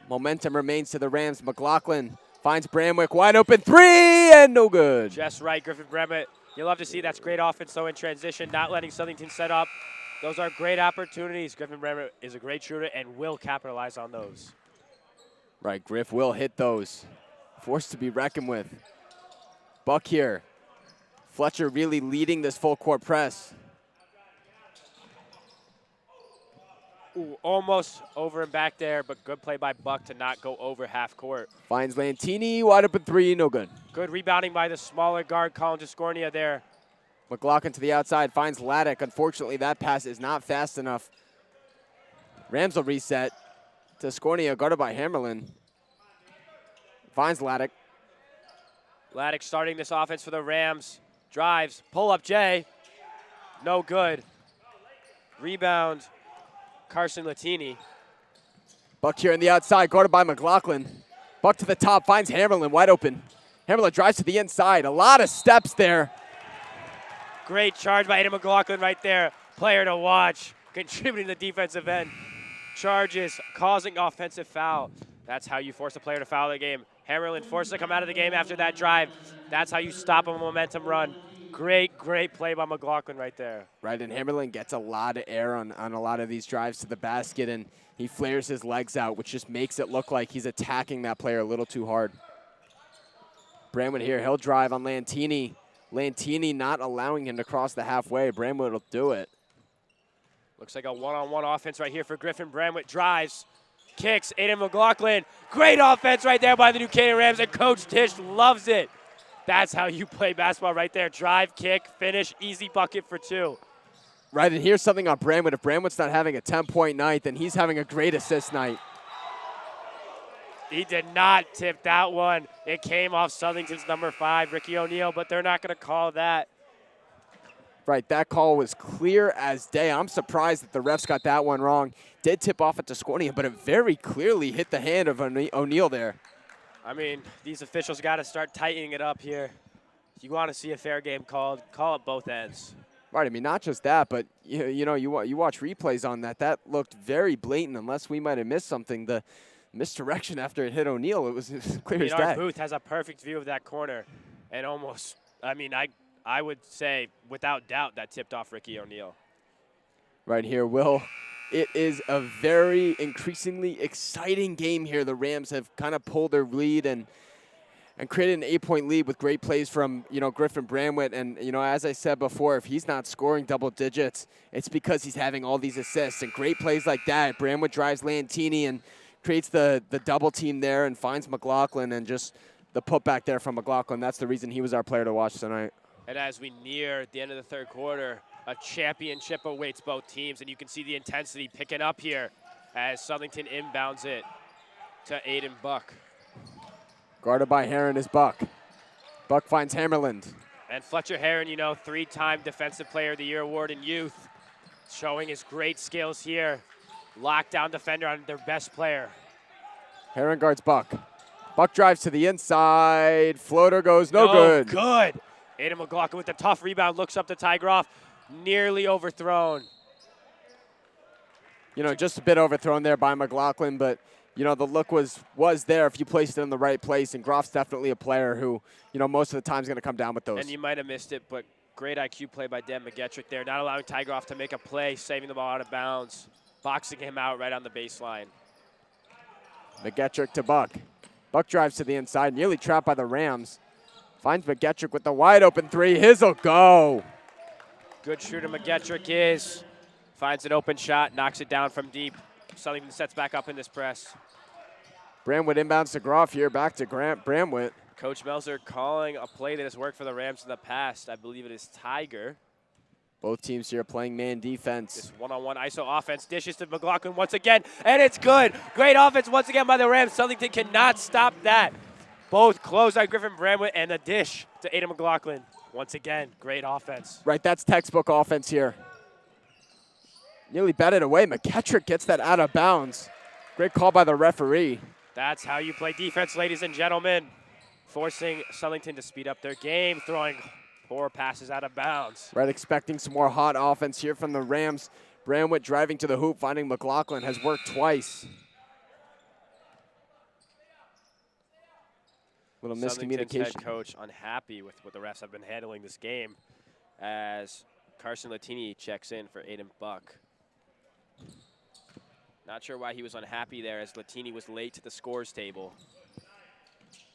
Momentum remains to the Rams. McLaughlin finds Bramwitt, wide open three, and no good. Just right, Griffin Bramwitt. You love to see that's great offense, though, in transition, not letting Southington set up. Those are great opportunities. Griffin Bramwitt is a great shooter and will capitalize on those. Right, Griff will hit those. Forced to be reckoned with. Buck here. Fletcher really leading this full court press. Ooh, almost over and back there, but good play by Buck to not go over half court. Finds Lantini, wide open three, no good. Good rebounding by the smaller guard, Colin Discornia there. McLaughlin to the outside, finds Laddick. Unfortunately, that pass is not fast enough. Rams will reset. Discornia guarded by Hammerlin. Finds Laddick. Laddick starting this offense for the Rams. Drives, pull up Jay. No good. Rebound, Carson Latini. Buck here on the outside, guarded by McLaughlin. Buck to the top, finds Hammerlin wide open. Hammerlin drives to the inside. A lot of steps there. Great charge by Aiden McLaughlin right there. Player to watch, contributing to the defensive end. Charges, causing offensive foul. That's how you force a player to foul the game. Hammerlin forced to come out of the game after that drive. That's how you stop a momentum run. Great, great play by McLaughlin right there. Right, and Hammerlin gets a lot of air on a lot of these drives to the basket, and he flares his legs out, which just makes it look like he's attacking that player a little too hard. Bramwood here, he'll drive on Lantini. Lantini not allowing him to cross the halfway. Bramwood will do it. Looks like a one-on-one offense right here for Griffin. Bramwood drives, kicks, Aiden McLaughlin. Great offense right there by the New Canaan Rams, and Coach Tisch loves it. That's how you play basketball right there. Drive, kick, finish, easy bucket for two. Right, and here's something on Bramwood. If Bramwood's not having a 10-point night, then he's having a great assist night. He did not tip that one. It came off Southington's number 5, Ricky O'Neal, but they're not going to call that. Right, that call was clear as day. I'm surprised that the refs got that one wrong. Did tip off at Discornia, but it very clearly hit the hand of O'Neal there. I mean, these officials got to start tightening it up here. If you want to see a fair game called, call it both ends. Right, I mean, not just that, but you watch replays on that. That looked very blatant, unless we might have missed something. The misdirection after it hit O'Neal, it was clear as day. Our booth has a perfect view of that corner, and almost, I mean, I would say, without doubt, that tipped off Ricky O'Neal. Right here, Will. It is a very increasingly exciting game here. The Rams have kind of pulled their lead and created an 8-point lead with great plays from, Griffin Bramwood. And, as I said before, if he's not scoring double digits, it's because he's having all these assists. And great plays like that. Bramwood drives Lantini and creates the double team there and finds McLaughlin, and just the putback there from McLaughlin. That's the reason he was our player to watch tonight. And as we near the end of the third quarter, a championship awaits both teams, and you can see the intensity picking up here as Southington inbounds it to Aiden Buck. Guarded by Heron is Buck. Buck finds Hammerland. And Fletcher Heron, 3-time Defensive Player of the Year award in youth, showing his great skills here. Lockdown defender on their best player. Heron guards Buck. Buck drives to the inside. Floater goes no good. Good. Aiden McLaughlin with the tough rebound, looks up to Tigroff. Nearly overthrown. Just a bit overthrown there by McLaughlin, but, the look was there if you placed it in the right place, and Groff's definitely a player who, most of the time is going to come down with those. And you might have missed it, but great IQ play by Dan McGetrick there, not allowing Tigroff to make a play, saving the ball out of bounds, boxing him out right on the baseline. McGetrick to Buck. Buck drives to the inside, nearly trapped by the Rams. Finds McGetrick with the wide open three. His'll go. Good shooter McGetrick is. Finds an open shot, knocks it down from deep. Southington sets back up in this press. Bramwood inbounds to Groff here, back to Bramwood. Coach Melzer calling a play that has worked for the Rams in the past. I believe it is Tiger. Both teams here playing man defense. This one-on-one ISO offense dishes to McLaughlin once again, and it's good. Great offense once again by the Rams. Southington cannot stop that. Both close out Griffin Bramwood, and a dish to Aiden McLaughlin. Once again, great offense. Right, that's textbook offense here. Nearly batted away. McGetrick gets that out of bounds. Great call by the referee. That's how you play defense, ladies and gentlemen. Forcing Southington to speed up their game, throwing 4 passes out of bounds. Right, expecting some more hot offense here from the Rams. Bramwood driving to the hoop, finding McLaughlin, has worked twice. Little miscommunication. Head coach unhappy with what the refs have been handling this game as Carson Latini checks in for Aiden Buck. Not sure why he was unhappy there as Latini was late to the scores table.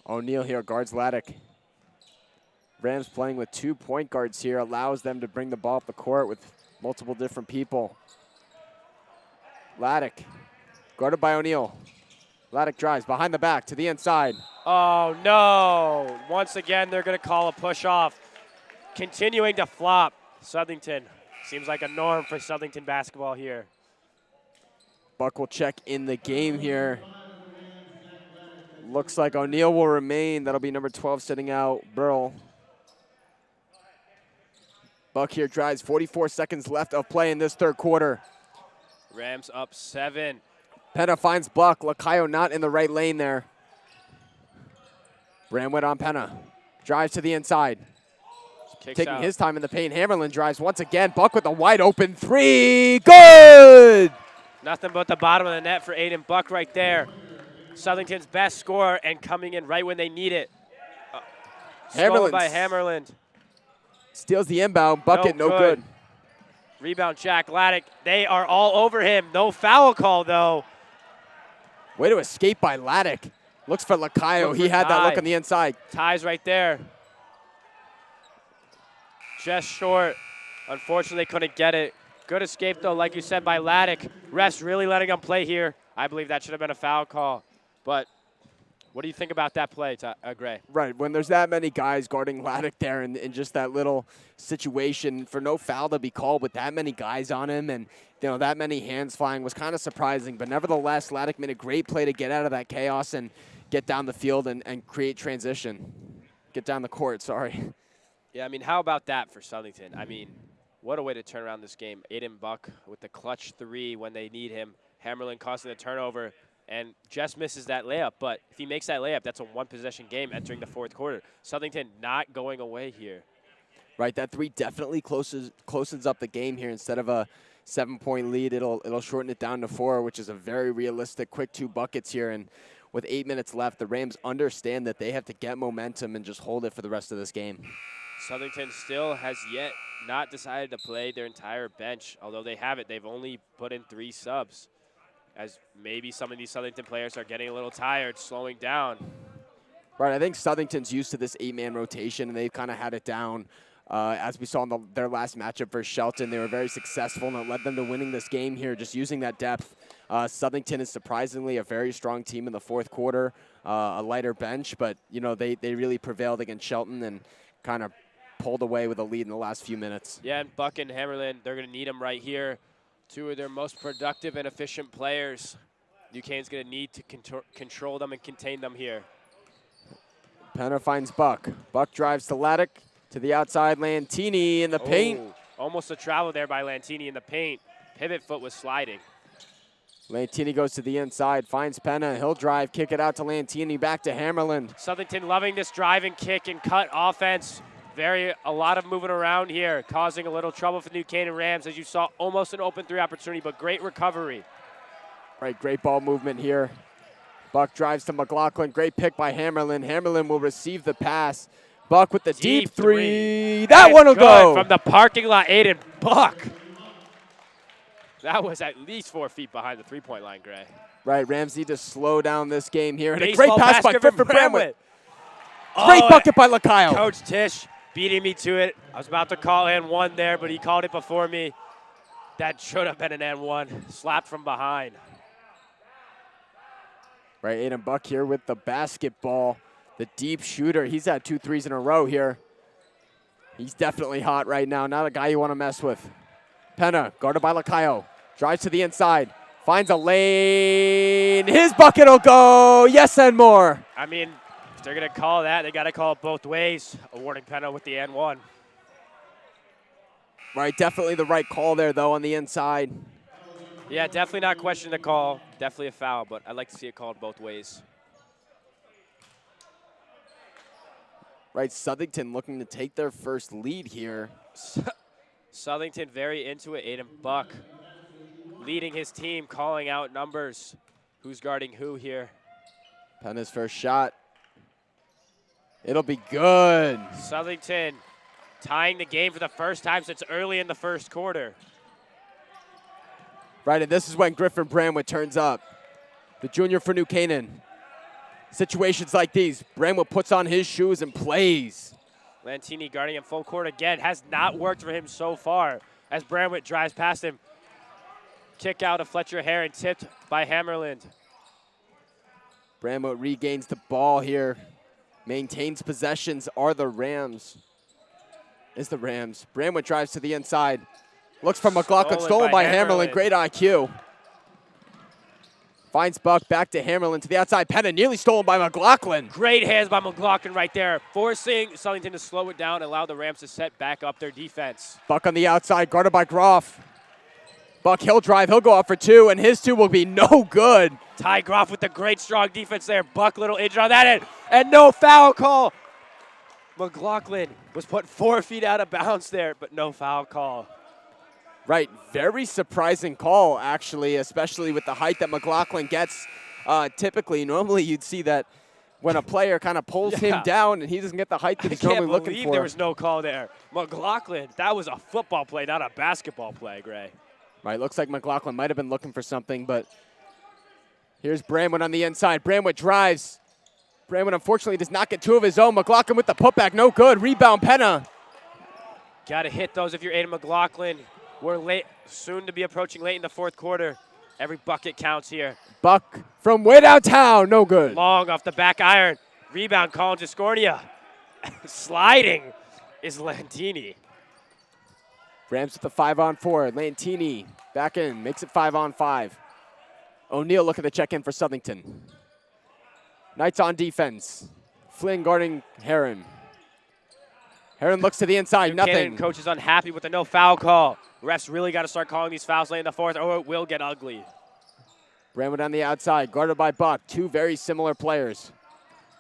O'Neal here guards Laddick. Rams playing with 2 point guards here, allows them to bring the ball up the court with multiple different people. Laddick, guarded by O'Neal. Laddick drives behind the back to the inside. Oh, no. Once again, they're going to call a push-off. Continuing to flop. Southington. Seems like a norm for Southington basketball here. Buck will check in the game here. Looks like O'Neal will remain. That'll be number 12 sitting out, Burl. Buck here drives, 44 seconds left of play in this third quarter. Rams up 7. Penna finds Buck. Lacayo not in the right lane there. Bramwett on Penna. Drives to the inside. Taking out. his time in the paint. Hammerlin drives once again. Buck with a wide open three. Good! Nothing but the bottom of the net for Aiden Buck right there. Southington's best scorer and coming in right when they need it. Stolen by Hammerland. Steals the inbound. Bucket, no good. Rebound, Jack Laddick. They are all over him. No foul call, though. Way to escape by Laddick. Looks for Lacayo. He had that look on the inside. Ties right there. Just short. Unfortunately, couldn't get it. Good escape, though, like you said, by Laddick. Refs really letting him play here. I believe that should have been a foul call. But what do you think about that play, Gray? Right, when there's that many guys guarding Laddick there in just that little situation, for no foul to be called with that many guys on him and that many hands flying was kind of surprising. But nevertheless, Laddick made a great play to get out of that chaos and get down the field and create transition. Get down the court, sorry. Yeah, I mean, how about that for Southington? I mean, what a way to turn around this game. Aiden Buck with the clutch 3 when they need him. Hammerlin costing the turnover. And just misses that layup. But if he makes that layup, that's a one-possession game entering the fourth quarter. Southington not going away here. Right, that 3 definitely closens up the game here. Instead of a 7-point lead, it'll shorten it down to 4, which is a very realistic quick 2 buckets here. And with 8 minutes left, the Rams understand that they have to get momentum and just hold it for the rest of this game. Southington still has yet not decided to play their entire bench. Although they have it, they've only put in 3 subs. As maybe some of these Southington players are getting a little tired, slowing down. Right, I think Southington's used to this 8-man rotation, and they've kind of had it down. As we saw in their last matchup versus Shelton, they were very successful, and it led them to winning this game here, just using that depth. Southington is surprisingly a very strong team in the fourth quarter, a lighter bench, but they really prevailed against Shelton and kind of pulled away with a lead in the last few minutes. Yeah, and Buck and Hammerlin, they're going to need them right here. 2 of their most productive and efficient players. Duquesne's going to need to control them and contain them here. Penna finds Buck. Buck drives to Laddick, to the outside. Lantini in the paint. Almost a travel there by Lantini in the paint. Pivot foot was sliding. Lantini goes to the inside, finds Penna. He'll drive, kick it out to Lantini, back to Hammerlin. Southington loving this drive and kick and cut offense. A lot of moving around here, causing a little trouble for the New Canaan Rams, as you saw, almost an open 3 opportunity, but great recovery. Right, great ball movement here. Buck drives to McLaughlin. Great pick by Hammerlin. Hammerlin will receive the pass. Buck with the deep 3. That one will go. From the parking lot, Aiden Buck. That was at least 4 feet behind the 3-point line, Gray. Right, Rams need to slow down this game here. And a Baseball great pass by Griffin Bramwett. Great bucket by Lacayo. Coach Tisch beating me to it. I was about to call N1 there, but he called it before me. That should have been an N1. Slapped from behind. Right, Aiden Buck here with the basketball. The deep shooter. He's had 2 threes in a row here. He's definitely hot right now. Not a guy you want to mess with. Penna, guarded by Lacayo. Drives to the inside. Finds a lane. His bucket will go. Yes and more. I mean, if they're going to call that, they got to call it both ways. Awarding Penna with the N1. Right, definitely the right call there, though, on the inside. Yeah, definitely not questioning the call. Definitely a foul, but I'd like to see it called both ways. Right, Southington looking to take their first lead here. Southington very into it. Aiden Buck leading his team, calling out numbers. Who's guarding who here? Penna's first shot. It'll be good. Southington tying the game for the first time since early in the first quarter. Right, and this is when Griffin Bramwett turns up. The junior for New Canaan. Situations like these, Bramwett puts on his shoes and plays. Lantini guarding him full court again. Has not worked for him so far as Bramwett drives past him. Kick out of Fletcher Heron, tipped by Hammerland. Bramwett regains the ball here. Maintains possessions are the Rams. Is the Rams. Bramwett drives to the inside. Looks for McLaughlin, stolen by Hammerland. Great IQ. Finds Buck, back to Hammerland to the outside. Penna nearly stolen by McLaughlin. Great hands by McLaughlin right there, forcing Southington to slow it down and allow the Rams to set back up their defense. Buck on the outside, guarded by Groff. Buck, he'll drive, he'll go up for two, and his two will be no good. Ty Groff with the great strong defense there. Buck little injured on that end, and no foul call. McLaughlin was put 4 feet out of bounds there, but no foul call. Right, very surprising call, actually, especially with the height that McLaughlin gets. Typically, normally you'd see that when a player kind of pulls him down and he doesn't get the height that he's normally looking for. I can't believe there was no call there. McLaughlin, that was a football play, not a basketball play, Gray. Right, looks like McLaughlin might have been looking for something, but here's Bramwett on the inside. Bramwett drives. Bramwett, unfortunately, does not get two of his own. McLaughlin with the putback, no good. Rebound, Penna. Got to hit those if you're Aiden McLaughlin. We're late, soon to be approaching late in the fourth quarter. Every bucket counts here. Buck from way downtown, no good. Long off the back iron. Rebound, Colin Discordia. Sliding is Lantini. Rams with the 5-on-4. Lantini back in, makes it 5-on-5. O'Neal looking to check in for Southington. Knights on defense. Flynn guarding Heron. Heron looks to the inside, nothing. Canaan coach is unhappy with the no foul call. Refs really got to start calling these fouls late in the fourth or it will get ugly. Bramwett on the outside, guarded by Buck. Two very similar players.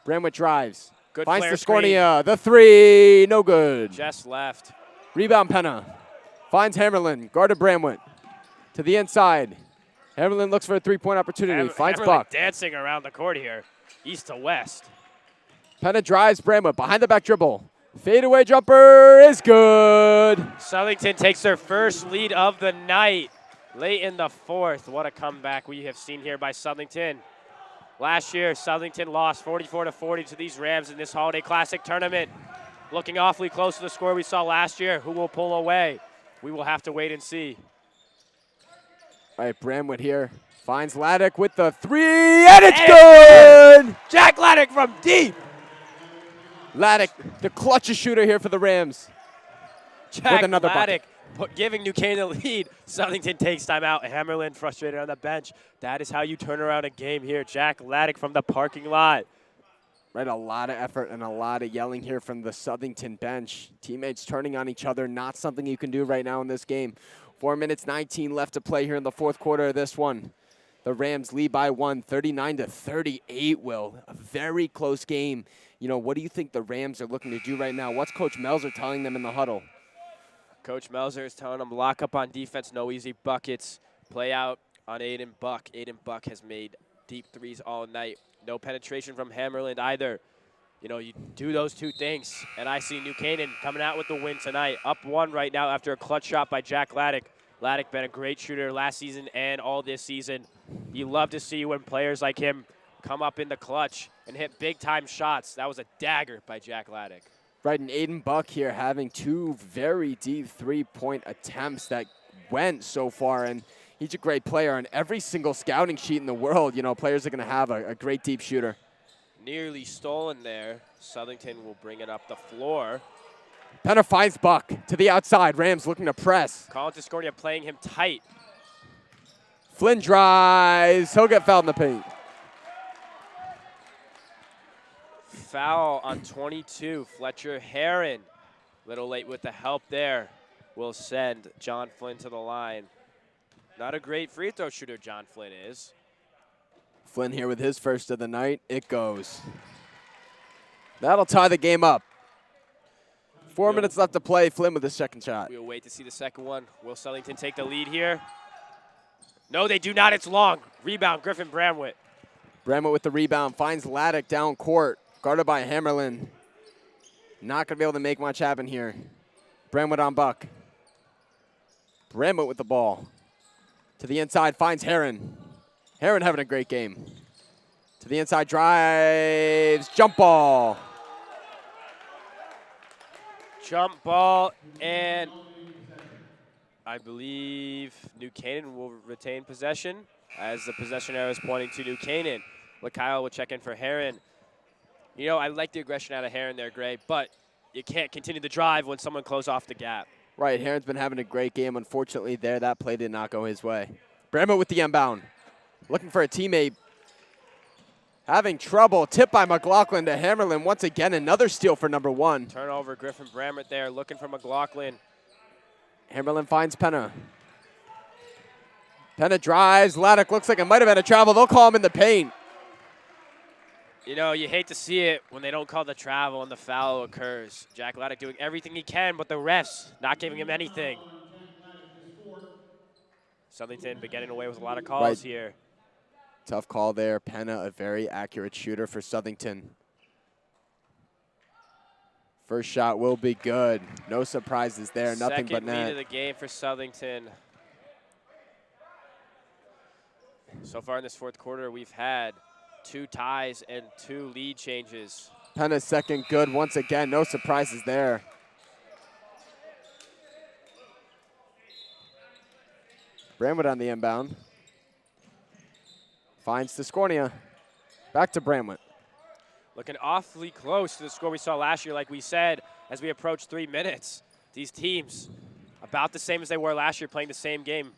Bramwett drives. Good finds screen. Discordia. The three, no good. Just left. Rebound, Penna. Finds Hammerlin, guarded Bramwett. To the inside. Hammerlin looks for a three-point opportunity. Finds Hammerlin Buck. dancing around the court here, east to west. Penna drives Bramwett, behind the back dribble. Fadeaway jumper is good. Southington takes their first lead of the night late in the fourth. What a comeback we have seen here by Southington. Last year, Southington lost 44-40 to these Rams in this Holiday Classic tournament. Looking awfully close to the score we saw last year. Who will pull away? We will have to wait and see. All right, Bramwett here. Finds Laddick with the three, and it's good! Jack Laddick from deep. Laddick, the clutchest shooter here for the Rams. Jack with another Laddick bucket. giving New Canaan the lead. Southington takes time out. Hammerlin frustrated on the bench. That is how you turn around a game here. Jack Laddick from the parking lot. Right, a lot of effort and a lot of yelling here from the Southington bench. Teammates turning on each other, not something you can do right now in this game. 4 minutes, 19 left to play here in the fourth quarter of this one. The Rams lead by one, 39-38, Will. A very close game. You know, what do you think the Rams are looking to do right now? What's Coach Melzer telling them in the huddle? Coach Melzer is telling them lock up on defense, no easy buckets. Play out on Aiden Buck. Aiden Buck has made deep threes all night. No penetration from Hammerland either. You know, you do those two things, and I see New Canaan coming out with the win tonight. Up one right now after a clutch shot by Jack Laddick. Laddick been a great shooter last season and all this season. You love to see when players like him come up in the clutch and hit big-time shots. That was a dagger by Jack Laddick. Right, and Aiden Buck here having two very deep three-point attempts that went so far, and he's a great player. On every single scouting sheet in the world, you know, players are going to have a great deep shooter. Nearly stolen there. Southington will bring it up the floor. Penna finds Buck to the outside. Rams looking to press. Colin Discordia playing him tight. Flynn drives. He'll get fouled in the paint. Foul on 22. Fletcher Heron. Little late with the help there. Will send John Flynn to the line. Not a great free throw shooter, John Flynn is. Flynn here with his first of the night. It goes. That'll tie the game up. 4 minutes left to play. Flynn with his second shot. We'll wait to see the second one. Will Southington take the lead here? No, they do not. It's long. Rebound, Griffin Bramwett. Bramwett with the rebound. Finds Laddick down court. Guarded by Hammerlin. Not going to be able to make much happen here. Bramwett on Buck. Bramwett with the ball. To the inside, finds Heron. Heron having a great game. To the inside, drives, jump ball. Jump ball, and I believe New Canaan will retain possession as the possession arrow is pointing to New Canaan. Lakayo will check in for Heron. You know, I like the aggression out of Heron there, Gray, but you can't continue the drive when someone close off the gap. Right, Heron's been having a great game. Unfortunately, there, that play did not go his way. Bramwett with the inbound. Looking for a teammate. Having trouble. Tip by McLaughlin to Hammerlin. Once again, another steal for number 1. Turnover, Griffin Bramlett there looking for McLaughlin. Hammerlin finds Penna. Penna drives. Laddick looks like it might have had a travel. They'll call him in the paint. You know, you hate to see it when they don't call the travel and the foul occurs. Jack Laddick doing everything he can, but the refs not giving him anything. Southington been getting away with a lot of calls here. Tough call there. Penna, a very accurate shooter for Southington. First shot will be good. No surprises there. Nothing but net. Second lead of the game for Southington. So far in this fourth quarter, we've had 2 ties and 2 lead changes. Penna's second good once again. No surprises there. Bramwood on the inbound. Finds Discornia. Back to Bramwood. Looking awfully close to the score we saw last year, like we said, as we approach 3 minutes. These teams about the same as they were last year, playing the same game.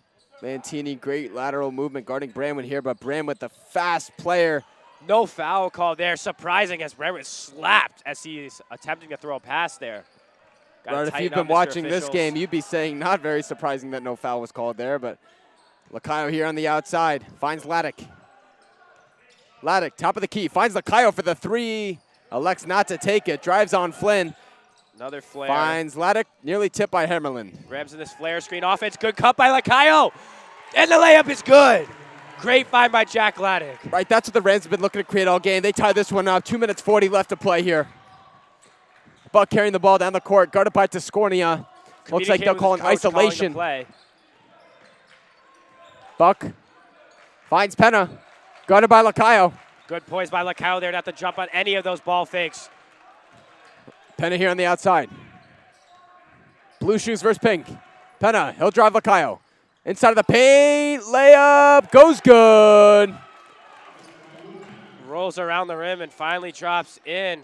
Mantini, great lateral movement guarding Bramwood here, but Bramwood, the fast player. No foul call there. Surprising as Bramwood slapped as he's attempting to throw a pass there. Right, if you've been watching this game, you'd be saying not very surprising that no foul was called there, but Lakayo here on the outside finds Laddick. Laddick, top of the key, finds Lakayo for the 3. Elects not to take it. Drives on Flynn. Another flare. Finds Laddick, nearly tipped by Hermelin. Grabs in this flare screen offense. Good cut by Lakayo. And the layup is good. Great find by Jack Laddick. Right, that's what the Rams have been looking to create all game. They tie this one up. 2 minutes 40 left to play here. Buck carrying the ball down the court, guarded by Discornia. Looks like they'll call an isolation. Buck finds Penna, guarded by Lakayo. Good poise by Lakayo there, not to jump on any of those ball fakes. Penna here on the outside. Blue shoes versus pink. Penna, he'll drive Lakayo. Inside of the paint, layup, goes good. Rolls around the rim and finally drops in.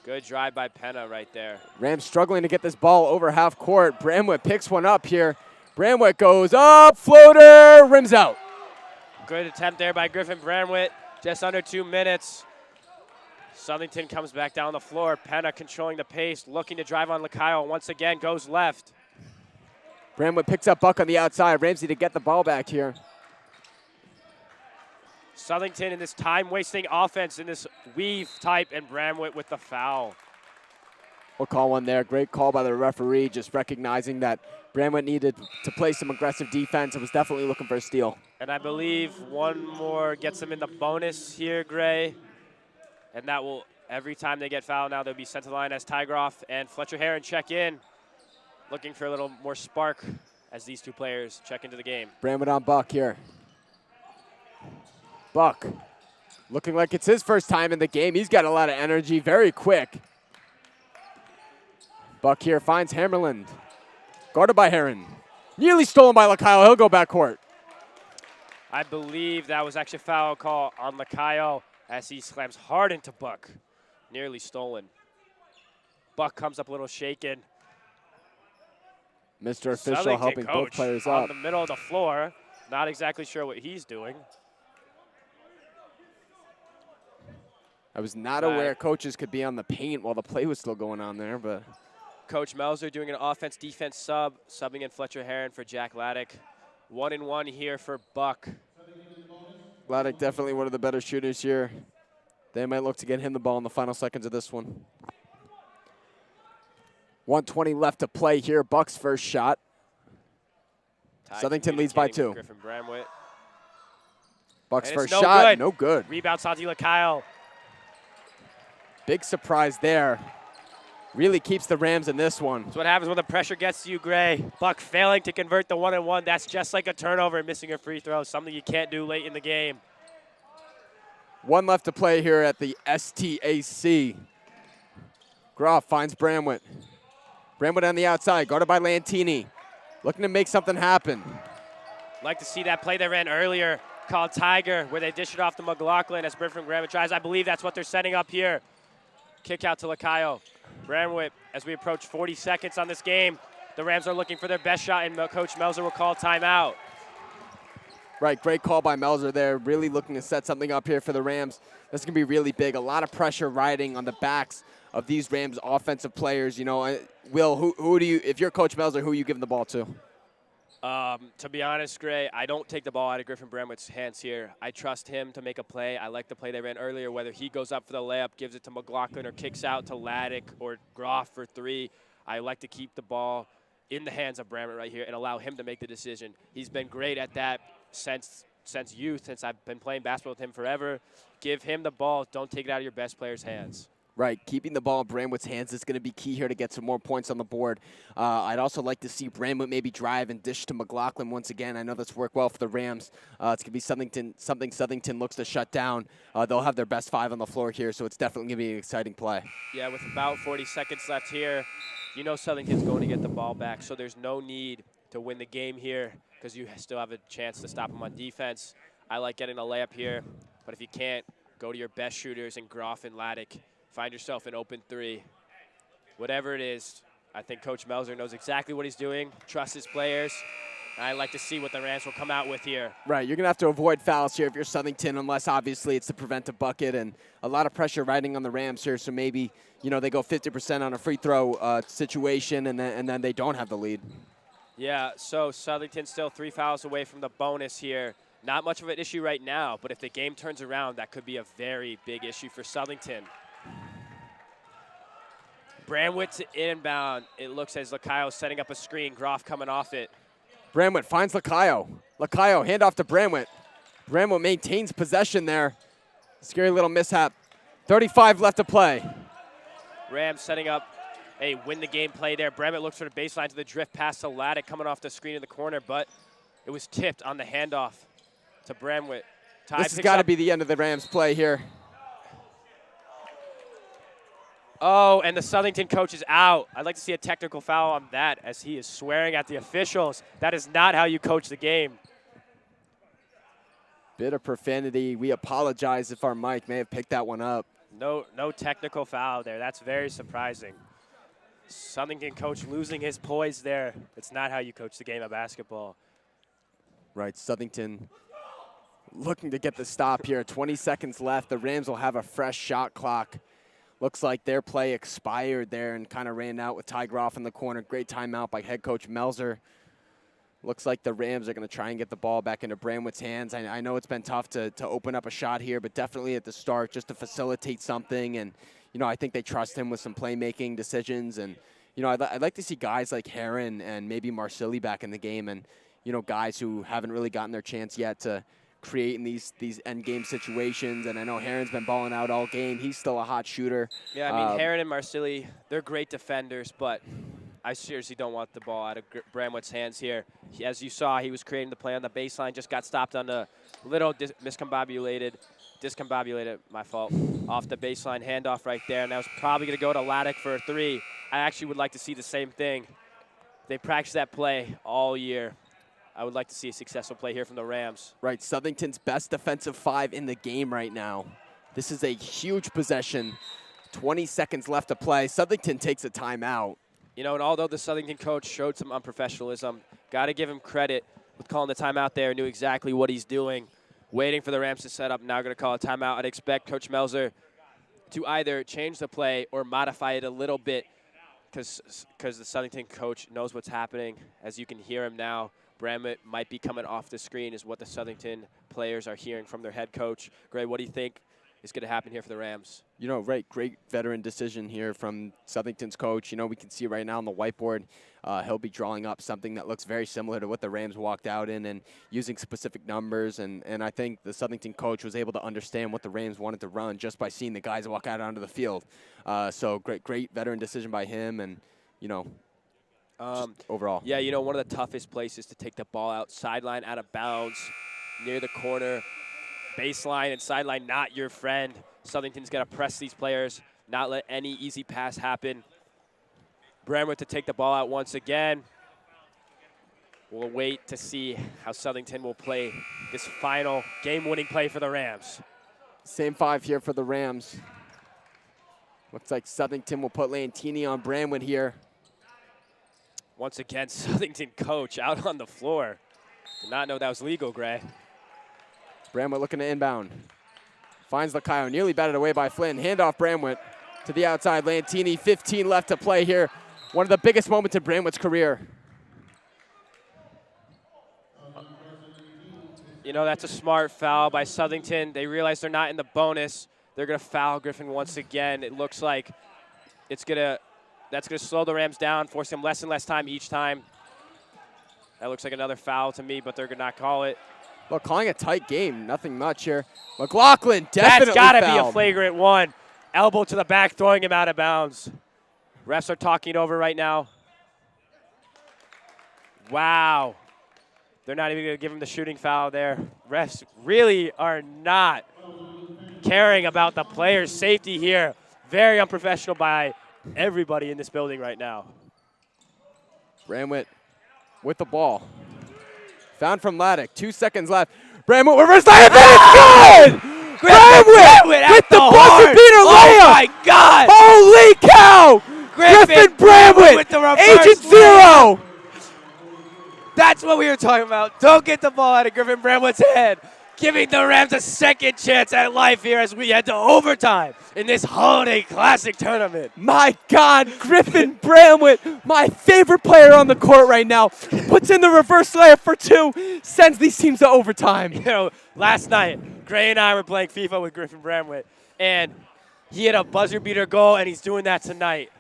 Good drive by Penna right there. Rams struggling to get this ball over half court. Bramwood picks one up here. Bramwood goes up, floater, rims out. Good attempt there by Griffin Bramwitt. Just under 2 minutes. Southington comes back down the floor. Penna controlling the pace, looking to drive on Lakayo. Once again, goes left. Bramwood picks up Buck on the outside. Ramsey to get the ball back here. Southington in this time-wasting offense in this weave type, and Bramwitt with the foul. We'll call one there. Great call by the referee, just recognizing that Bramwood needed to play some aggressive defense and was definitely looking for a steal. And I believe one more gets them in the bonus here, Gray. And that will, every time they get fouled now, they'll be sent to the line as Tygroff and Fletcher Heron check in, looking for a little more spark as these 2 players check into the game. Bramwood on Buck here. Buck, looking like it's his first time in the game. He's got a lot of energy, very quick. Buck here finds Hammerland. Guarded by Heron. Nearly stolen by Lakayo. He'll go backcourt. I believe that was actually a foul call on Lakayo as he slams hard into Buck. Nearly stolen. Buck comes up a little shaken. Mr. Official helping both players up. On the middle of the floor. Not exactly sure what he's doing. I was not aware coaches could be on the paint while the play was still going on there, but. Coach Melzer doing an offense-defense sub, subbing in Fletcher Heron for Jack Laddick. 1-1 here for Buck. Laddick definitely one of the better shooters here. They might look to get him the ball in the final seconds of this one. 1:20 left to play here. Buck's first shot. Southington leads by 2. Griffin Bramwitt. Buck's first shot, no good. Rebound, Santi Lakayo. Big surprise there. Really keeps the Rams in this one. That's what happens when the pressure gets to you, Gray. Buck failing to convert the 1-and-1. That's just like a turnover and missing a free throw, something you can't do late in the game. 1 left to play here at the STAC. Groff finds Bramwitt. Bramwitt on the outside, guarded by Lantini. looking to make something happen. Like to see that play they ran earlier called Tiger, where they dish it off to McLaughlin as Griffin Bramwett tries. I believe that's what they're setting up here. Kick out to Lacayo. Bramwett, as we approach 40 seconds on this game, the Rams are looking for their best shot, and Coach Melzer will call timeout. Right, great call by Melzer there. Really looking to set something up here for the Rams. This is going to be really big. A lot of pressure riding on the backs of these Rams offensive players. You know, Will, who do you, if you're Coach Melzer, who are you giving the ball to? To be honest, Gray, I don't take the ball out of Griffin Bramwett's hands here. I trust him to make a play. I like the play they ran earlier, whether he goes up for the layup, gives it to McLaughlin, or kicks out to Laddick or Groff for three. I like to keep the ball in the hands of Bramwett right here and allow him to make the decision. He's been great at that since youth, since I've been playing basketball with him forever. Give him the ball. Don't take it out of your best player's hands. Right, keeping the ball in Bramwett's hands is going to be key here to get some more points on the board. I'd also like to see Bramwett maybe drive and dish to McLaughlin once again. I know that's worked well for the Rams. It's going to be something Southington looks to shut down. They'll have their best five on the floor here, so it's definitely going to be an exciting play. Yeah, with about 40 seconds left here, you know Southington's going to get the ball back, so there's no need to win the game here because you still have a chance to stop them on defense. I like getting a layup here, but if you can't, go to your best shooters in Groff and Laddick. Find yourself an open three. Whatever it is, I think Coach Melzer knows exactly what he's doing, trusts his players. And I like to see what the Rams will come out with here. Right, you're going to have to avoid fouls here if you're Southington, unless obviously it's to prevent a bucket, and a lot of pressure riding on the Rams here, so maybe, you know, they go 50% on a free throw situation, and then they don't have the lead. Yeah, so Southington still 3 fouls away from the bonus here. Not much of an issue right now, but if the game turns around, that could be a very big issue for Southington. Bramwett to inbound. It looks as Lacayo setting up a screen. Groff coming off it. Bramwett finds Lacayo. Lacayo, handoff to Bramwett. Bramwett maintains possession there. Scary little mishap. 35 left to play. Rams setting up a win-the-game play there. Bramwett looks for the baseline to the drift pass to Laddick coming off the screen in the corner, but it was tipped on the handoff to Bramwett. This has got to be the end of the Rams play here. Oh, and the Southington coach is out. I'd like to see a technical foul on that as he is swearing at the officials. That is not how you coach the game. Bit of profanity. We apologize if our mic may have picked that one up. No technical foul there. That's very surprising. Southington coach losing his poise there. It's not how you coach the game of basketball. Right, Southington looking to get the stop here. 20 seconds left. The Rams will have a fresh shot clock. Looks like their play expired there and kind of ran out with Ty Groff in the corner. Great timeout by head coach Melzer. Looks like the Rams are going to try and get the ball back into Bramwett's hands. I know it's been tough to open up a shot here, but definitely at the start just to facilitate something. And, you know, I think they trust him with some playmaking decisions. And, you know, I'd like to see guys like Heron and maybe Marsili back in the game and, you know, guys who haven't really gotten their chance yet to create in these end game situations. And I know Heron's been balling out all game. He's still a hot shooter. Yeah, I mean, Heron and Marsili, they're great defenders, but I seriously don't want the ball out of Bramwett's hands here. As you saw, he was creating the play on the baseline, just got stopped on the little discombobulated, my fault, off the baseline handoff right there. And that was probably going to go to Laddick for a three. I actually would like to see the same thing. They practiced that play all year. I would like to see a successful play here from the Rams. Right, Southington's best defensive five in the game right now. This is a huge possession. 20 seconds left to play. Southington takes a timeout. You know, and although the Southington coach showed some unprofessionalism, got to give him credit with calling the timeout there, knew exactly what he's doing, waiting for the Rams to set up, now going to call a timeout. I'd expect Coach Melzer to either change the play or modify it a little bit because the Southington coach knows what's happening. As you can hear him now, Bramwett might be coming off the screen is what the Southington players are hearing from their head coach. Gray, what do you think is going to happen here for the Rams? You know, right, great veteran decision here from Southington's coach. You know, we can see right now on the whiteboard, he'll be drawing up something that looks very similar to what the Rams walked out in and using specific numbers. And I think the Southington coach was able to understand what the Rams wanted to run just by seeing the guys walk out onto the field. So great veteran decision by him. And, you know, overall. Yeah, you know, one of the toughest places to take the ball out, sideline out of bounds, near the corner, baseline and sideline not your friend. Southington's got to press these players, not let any easy pass happen. Bramwett to take the ball out once again. We'll wait to see how Southington will play this final game-winning play for the Rams. Same 5 here for the Rams. Looks like Southington will put Lantini on Bramwood here. Once again, Southington coach out on the floor. Did not know that was legal, Gray. Bramwood looking to inbound. Finds Lacayo, nearly batted away by Flynn. Handoff Bramwood to the outside. Lantini, 15 left to play here. One of the biggest moments in Bramwood's career. You know, that's a smart foul by Southington. They realize they're not in the bonus. They're going to foul Griffin once again. It looks like that's going to slow the Rams down, force them less and less time each time. That looks like another foul to me, but they're going to not call it. Well, calling a tight game, nothing much here. McLaughlin definitely That's got to be fouled. a flagrant one. Elbow to the back, throwing him out of bounds. Refs are talking it over right now. Wow. They're not even going to give him the shooting foul there. Refs really are not caring about the player's safety here. Very unprofessional by everybody in this building right now. Bramwood with the ball. Found from Laddick. 2 seconds left. Bramwood reverse layup, and it's good! Bramwood with the buzzer beater layup! Oh, my God! Holy cow! Griffin Bramwood with the reverse Agent layup. Zero! That's what we were talking about. Don't get the ball out of Griffin Bramwood's head. Giving the Rams a second chance at life here as we head to overtime in this Holiday Classic tournament. My God, Griffin Bramwood, my favorite player on the court right now, puts in the reverse layup for 2, sends these teams to overtime. You know, last night, Gray and I were playing FIFA with Griffin Bramwood, and he had a buzzer beater goal, and he's doing that tonight.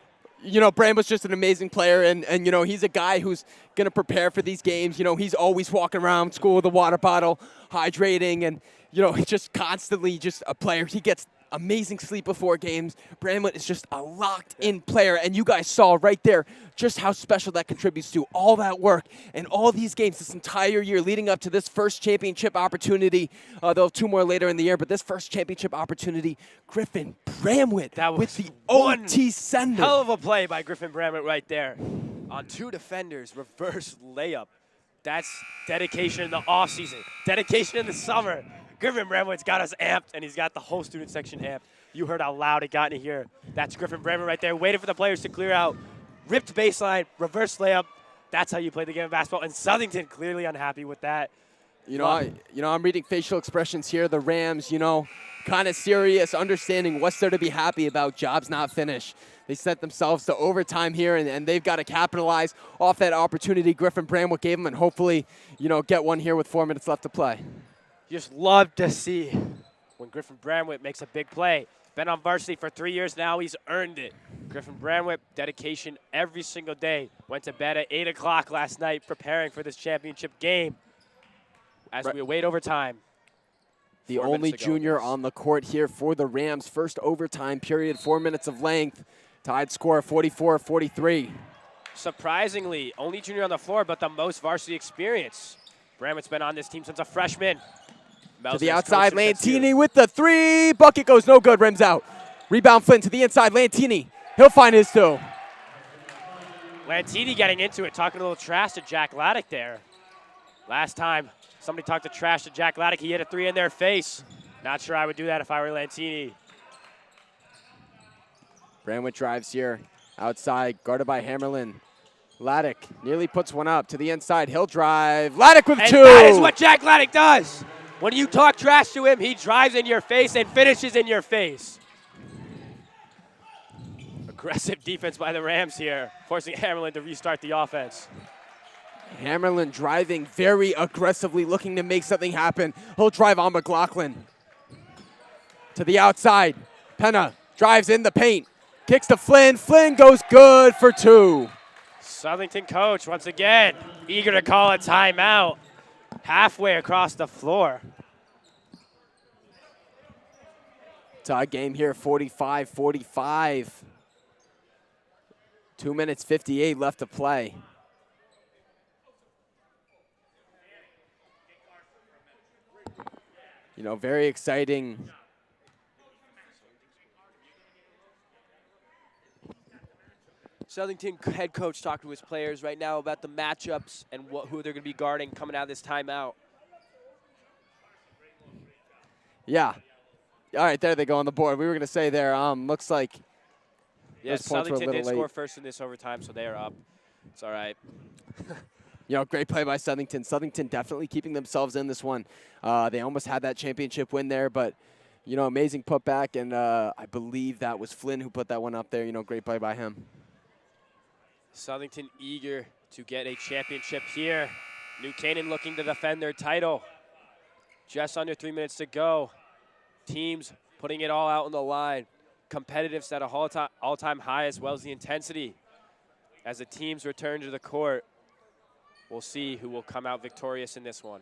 You know, Bramwood's just an amazing player, and you know, he's a guy who's going to prepare for these games. You know, he's always walking around school with a water bottle, hydrating, and, you know, just constantly just a player. He gets amazing sleep before games. Bramwood is just a locked-in player, and you guys saw right there just how special that contributes to all that work and all these games this entire year leading up to this first championship opportunity. They'll have 2 more later in the year, but this first championship opportunity, Griffin Bramwood with the OT sender. Hell of a play by Griffin Bramwood right there. On 2 defenders, reverse layup. That's dedication in the offseason, dedication in the summer. Griffin Bramwood's got us amped, and he's got the whole student section amped. You heard how loud it got in here. That's Griffin Bramwood right there, waiting for the players to clear out. Ripped baseline, reverse layup. That's how you play the game of basketball. And Southington clearly unhappy with that. You know, I'm reading facial expressions here. The Rams, you know, kind of serious, understanding what's there to be happy about. Job's not finished. They sent themselves to overtime here, and they've got to capitalize off that opportunity Griffin Bramwood gave them, and hopefully, you know, get one here with 4 minutes left to play. Just love to see when Griffin Bramwood makes a big play. Been on varsity for 3 years now. He's earned it. Griffin Bramwood, dedication every single day. Went to bed at 8 o'clock last night preparing for this championship game as we await overtime. The only junior on the court here for the Rams. First overtime period, 4 minutes of length. Tied score 44-43. Surprisingly, only junior on the floor, but the most varsity experience. Bramwood's been on this team since a freshman. To the outside, Lantini with the 3. Bucket goes no good, rims out. Rebound Flynn to the inside, Lantini. He'll find his 2. Lantini getting into it, talking a little trash to Jack Laddick there. Last time somebody talked to trash to Jack Laddick, he hit a 3 in their face. Not sure I would do that if I were Lantini. Bramwood drives here, outside, guarded by Hammerlin. Laddick nearly puts one up to the inside. He'll drive. Laddick with 2. And that is what Jack Laddick does. When you talk trash to him, he drives in your face and finishes in your face. Aggressive defense by the Rams here, forcing Hammerlin to restart the offense. Hammerlin driving very aggressively, looking to make something happen. He'll drive on McLaughlin. To the outside. Penna drives in the paint. Kicks to Flynn. Flynn goes good for 2. Southington coach, once again, eager to call a timeout. Halfway across the floor. Tie game here, 45-45. 2 minutes, 58 left to play. You know, very exciting. Southington head coach talking to his players right now about the matchups and who they're going to be guarding coming out of this timeout. Yeah. All right, there they go on the board. We were going to say there, looks like yeah, those points were a Southington little did late. score first in this overtime, so they are up. It's all right. You know, great play by Southington. Southington definitely keeping themselves in this one. They almost had that championship win there, but, you know, amazing putback, and I believe that was Flynn who put that one up there. You know, great play by him. Southington eager to get a championship here. New Canaan looking to defend their title. Just under 3 minutes to go. Teams putting it all out on the line. Competitiveness at a all-time high, as well as the intensity. As the teams return to the court, we'll see who will come out victorious in this one.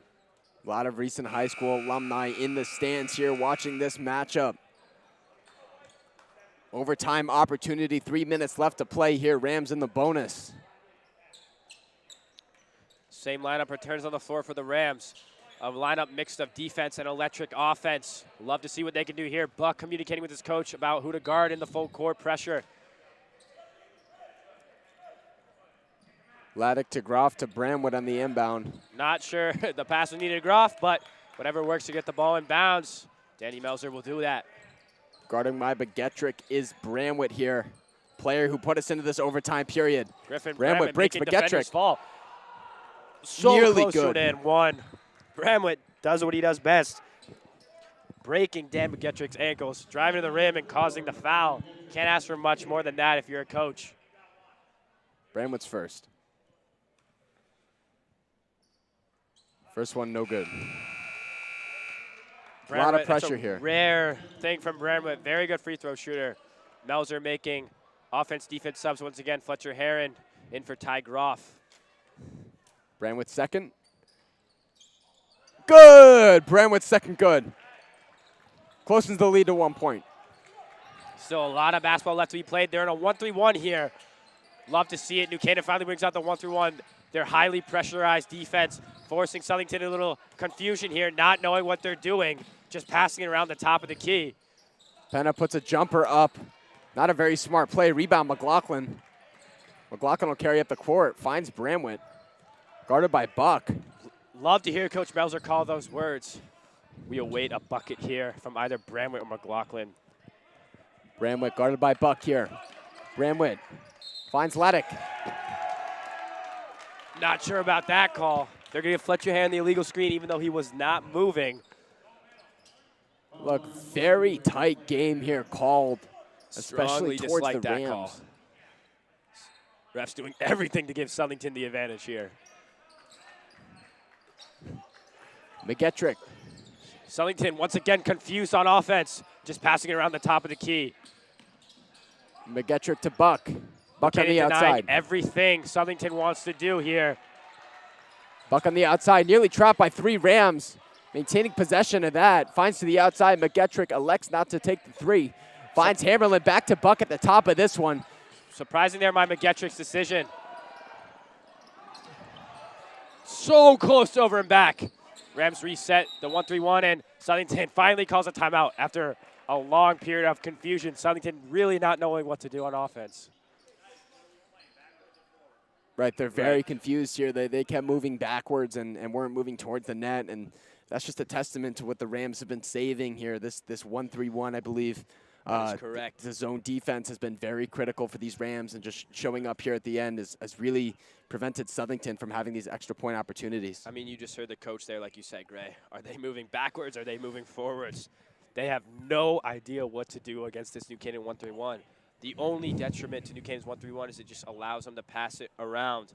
A lot of recent high school alumni in the stands here watching this matchup. Overtime opportunity, 3 minutes left to play here. Rams in the bonus. Same lineup returns on the floor for the Rams. A lineup mixed of defense and electric offense. Love to see what they can do here. Buck communicating with his coach about who to guard in the full court pressure. Laddick to Groff to Bramwood on the inbound. Not sure the pass was needed to Groff, but whatever works to get the ball in bounds. Danny Melzer will do that. Guarding my Begetrick is Bramwood here. Player who put us into this overtime period. Griffin Bramwood breaks making defenders Begetrick. fall. So Nearly close to good. an and one. Bramwood does what he does best. Breaking Dan Begetrick's ankles, driving to the rim and causing the foul. Can't ask for much more than that if you're a coach. Bramwood's first. First one, no good. A lot of pressure here. Rare thing from Bramwood. Very good free throw shooter. Melzer making offense-defense subs once again. Fletcher Heron in for Ty Groff. Bramwood second. Good! Bramwood second good. Closens the lead to 1 point. Still a lot of basketball left to be played. They're in a 1-3-1 here. Love to see it. New Canaan finally brings out the 1-3-1. Their highly pressurized defense, forcing Southington a little confusion here, not knowing what they're doing, just passing it around the top of the key. Penna puts a jumper up. Not a very smart play. Rebound, McLaughlin. McLaughlin will carry up the court. Finds Bramwood. Guarded by Buck. Love to hear Coach Melzer call those words. We await a bucket here from either Bramwood or McLaughlin. Bramwood guarded by Buck here. Bramwood finds Laddick. Not sure about that call. They're going to give Fletcher Heron the illegal screen even though he was not moving. Look, very tight game here called, Strongly especially towards the dislike that Rams. call. Refs doing everything to give Southington the advantage here. Begetrick. Southington once again confused on offense, just passing it around the top of the key. Begetrick to Buck. Buck on the outside. Everything Southington wants to do here. Buck on the outside, nearly trapped by 3 Rams. Maintaining possession of that. Finds to the outside. Begetrick elects not to take the 3. Finds Hammerlin back to Buck at the top of this one. Surprising there by Begetrick's decision. So close to over and back. Rams reset the 1-3-1, and Southington finally calls a timeout after a long period of confusion. Southington really not knowing what to do on offense. Right, they're very confused here. They kept moving backwards and weren't moving towards the net, and that's just a testament to what the Rams have been saving here. This 1-3-1, I believe. That's correct. The zone defense has been very critical for these Rams, and just showing up here at the end has really prevented Southington from having these extra point opportunities. I mean, you just heard the coach there, like you said, Gray. Are they moving backwards? Are they moving forwards? They have no idea what to do against this New Canaan 1-3-1. The only detriment to New Canaan's 1-3-1 is it just allows them to pass it around.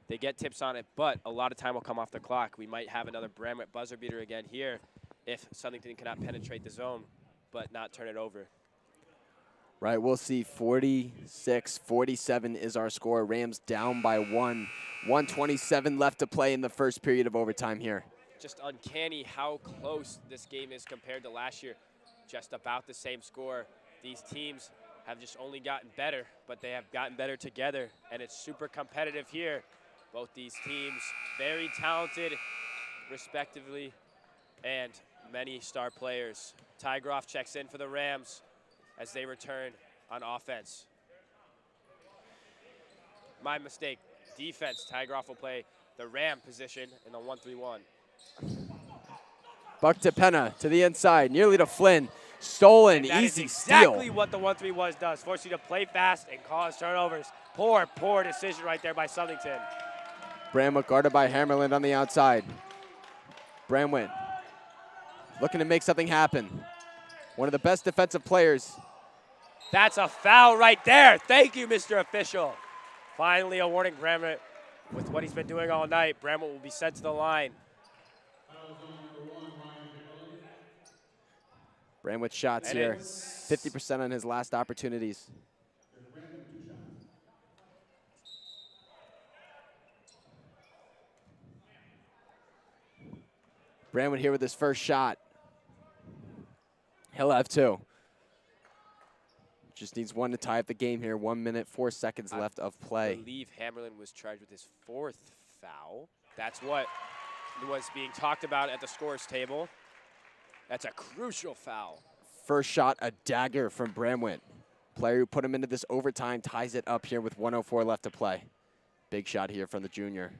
They get tips on it, but a lot of time will come off the clock. We might have another Bramwood buzzer beater again here if Southington cannot penetrate the zone, but not turn it over. Right, we'll see. 46-47 is our score. Rams down by 1. 1:27 left to play in the first period of overtime here. Just uncanny how close this game is compared to last year. Just about the same score. These teams have just only gotten better, but they have gotten better together, and it's super competitive here. Both these teams very talented, respectively, and many star players. Ty Groff checks in for the Rams as they return on offense. My mistake. Defense. Tigroff will play the Ram position in the 1-3-1. Buck to Penna, to the inside, nearly to Flynn. Stolen, That easy is exactly steal. what the 1-3-1 does. Force you to play fast and cause turnovers. Poor decision right there by Southington. Bramwitt guarded by Hammerland on the outside. Bramwitt looking to make something happen. One of the best defensive players. That's a foul right there. Thank you, Mr. Official. Finally awarding Bramwitt with what he's been doing all night. Bramwitt will be sent to the line. Bramwitt shots And here. it's 50% on his last opportunities. Bramwitt here with his first shot. He'll have two. Just needs one to tie up the game here. 1 minute, 4 seconds left of play. I believe Hammerland was charged with his 4th foul. That's what was being talked about at the scores table. That's a crucial foul. First shot, a dagger from Bramwitt. Player who put him into this overtime ties it up here with 1:04 left to play. Big shot here from the junior.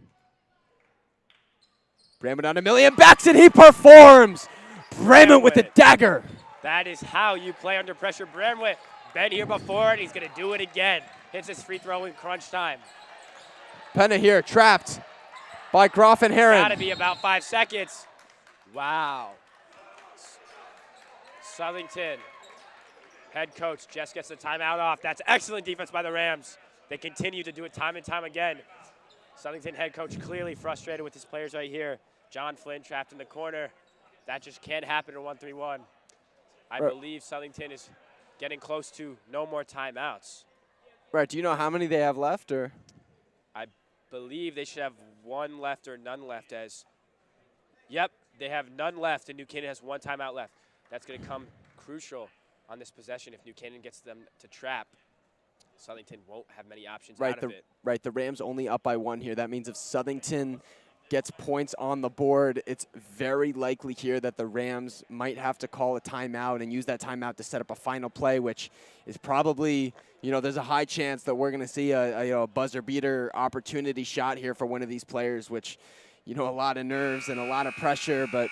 Bramwitt on a million, backs it, he performs! Bramwitt with the dagger. That is how you play under pressure. Bramwitt been here before, and he's going to do it again. Hits his free throw in crunch time. Penna here, trapped by Groff and Heron. Got to be about 5 seconds. Wow. Southington, head coach, just gets the timeout off. That's excellent defense by the Rams. They continue to do it time and time again. Southington head coach clearly frustrated with his players right here. John Flynn trapped in the corner. That just can't happen in 1-3-1. I believe Southington is getting close to no more timeouts. Right, do you know how many they have left, or? I believe they should have one left or none left as, yep, they have none left, and New Canaan has one timeout left. That's going to come crucial on this possession if New Canaan gets them to trap. Southington won't have many options out of it. Right, the Rams only up by 1 here. That means if Southington gets points on the board, it's very likely here that the Rams might have to call a timeout and use that timeout to set up a final play, which is probably, you know, there's a high chance that we're going to see a buzzer beater opportunity shot here for one of these players, which, you know, a lot of nerves and a lot of pressure, but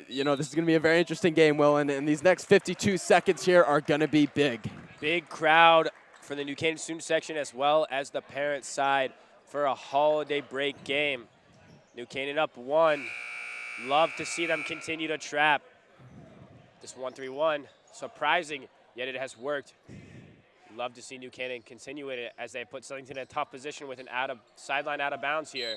you know, this is going to be a very interesting game, Will, and these next 52 seconds here are going to be big. Big crowd for the New Canaan student section as well as the parent side for a holiday break game. New Canaan up 1. Love to see them continue to trap. This 1-3-1, surprising, yet it has worked. Love to see New Canaan continue it as they put Southington in a tough position with an sideline out of bounds here.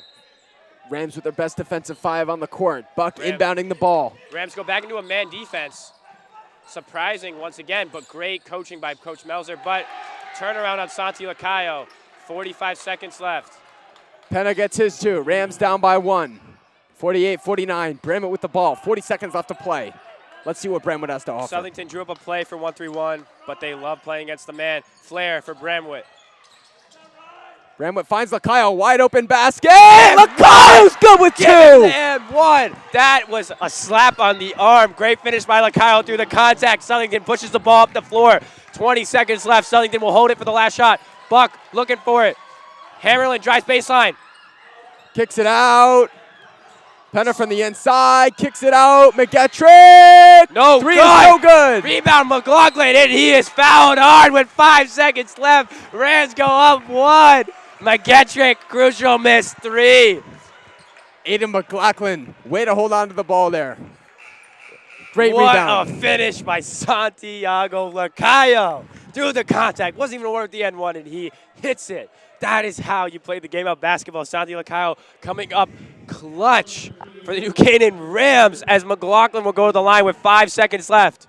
Rams with their best defensive 5 on the court. Buck inbounding the ball. Rams go back into a man defense. Surprising once again, but great coaching by Coach Melzer. But turnaround on Santi Lacayo. 45 seconds left. Penna gets his 2. Rams down by 1. 48-49. Bramwitt with the ball. 40 seconds left to play. Let's see what Bramwitt has to offer. Southington drew up a play for 1-3-1, but they love playing against the man. Flair for Bramwitt. Bramwitt finds Lacayo, wide open basket. Lacayo's good with 2. And 1. That was a slap on the arm. Great finish by Lacayo through the contact. Southington pushes the ball up the floor. 20 seconds left. Southington will hold it for the last shot. Buck looking for it. Hammerland drives baseline. Kicks it out. Penna from the inside, kicks it out. McGettrick. No 3 good. is no good. Rebound McLaughlin, and he is fouled hard with 5 seconds left. Rams go up 1. McGettrick, crucial miss 3. Aiden McLaughlin, way to hold on to the ball there. Great what rebound. What a finish by Santiago Lacayo. Through the contact, wasn't even awarded the N1, and he hits it. That is how you play the game of basketball. Santi Lacayo coming up clutch for the New Canaan Rams as McLaughlin will go to the line with 5 seconds left.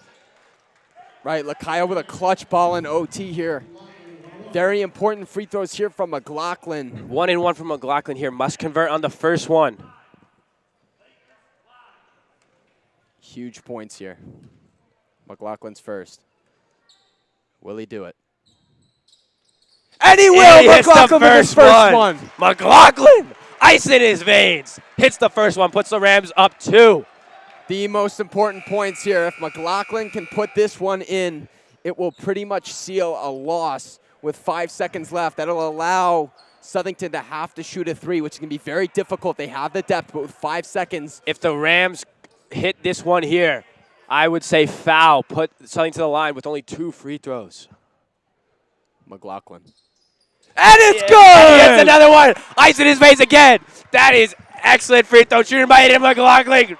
Right, Lacayo with a clutch ball in OT here. Very important free throws here from McLaughlin. 1 and 1 from McLaughlin here. Must convert on the first one. Huge points here. McLaughlin's first. Will he do it? And he will! McLaughlin with his first one. McLaughlin, ice in his veins. Hits the first one, puts the Rams up 2. The most important points here. If McLaughlin can put this one in, it will pretty much seal a loss with 5 seconds left. That'll allow Southington to have to shoot a 3, which is going to be very difficult. They have the depth, but with 5 seconds. If the Rams hit this one here, I would say foul. Put Southington to the line with only 2 free throws. McLaughlin. And it's good! And he hits another one. Ice in his face again. That is excellent free throw shooting by Aiden McLaughlin.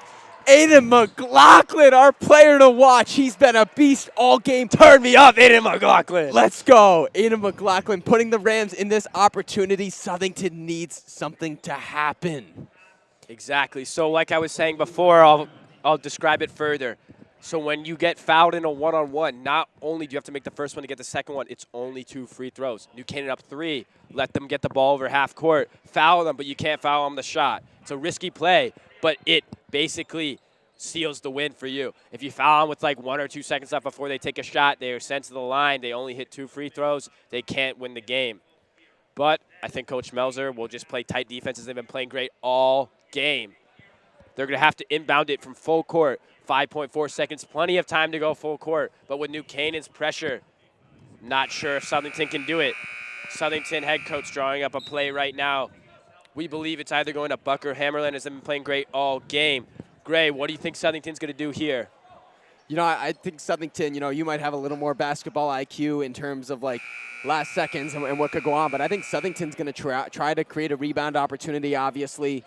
Aiden McLaughlin, our player to watch. He's been a beast all game. Turn me up, Aiden McLaughlin. Let's go. Aiden McLaughlin putting the Rams in this opportunity. Southington needs something to happen. Exactly. So like I was saying before, I'll describe it further. So when you get fouled in a one-on-one, not only do you have to make the first one to get the second one, it's only 2 free throws. New Canaan up 3. Let them get the ball over half court. Foul them, but you can't foul them the shot. It's a risky play, but it basically seals the win for you. If you foul them with like 1 or 2 seconds left before they take a shot, they are sent to the line, they only hit 2 free throws, they can't win the game. But I think Coach Melzer will just play tight defenses. They've been playing great all game. They're going to have to inbound it from full court. 5.4 seconds, plenty of time to go full court. But with New Canaan's pressure, not sure if Southington can do it. Southington head coach drawing up a play right now. We believe it's either going to Buck or Hammerland, as they've been playing great all game. Gray, what do you think Southington's going to do here? You know, I think Southington, you know, you might have a little more basketball IQ in terms of like last seconds and what could go on, but I think Southington's going to try to create a rebound opportunity, obviously.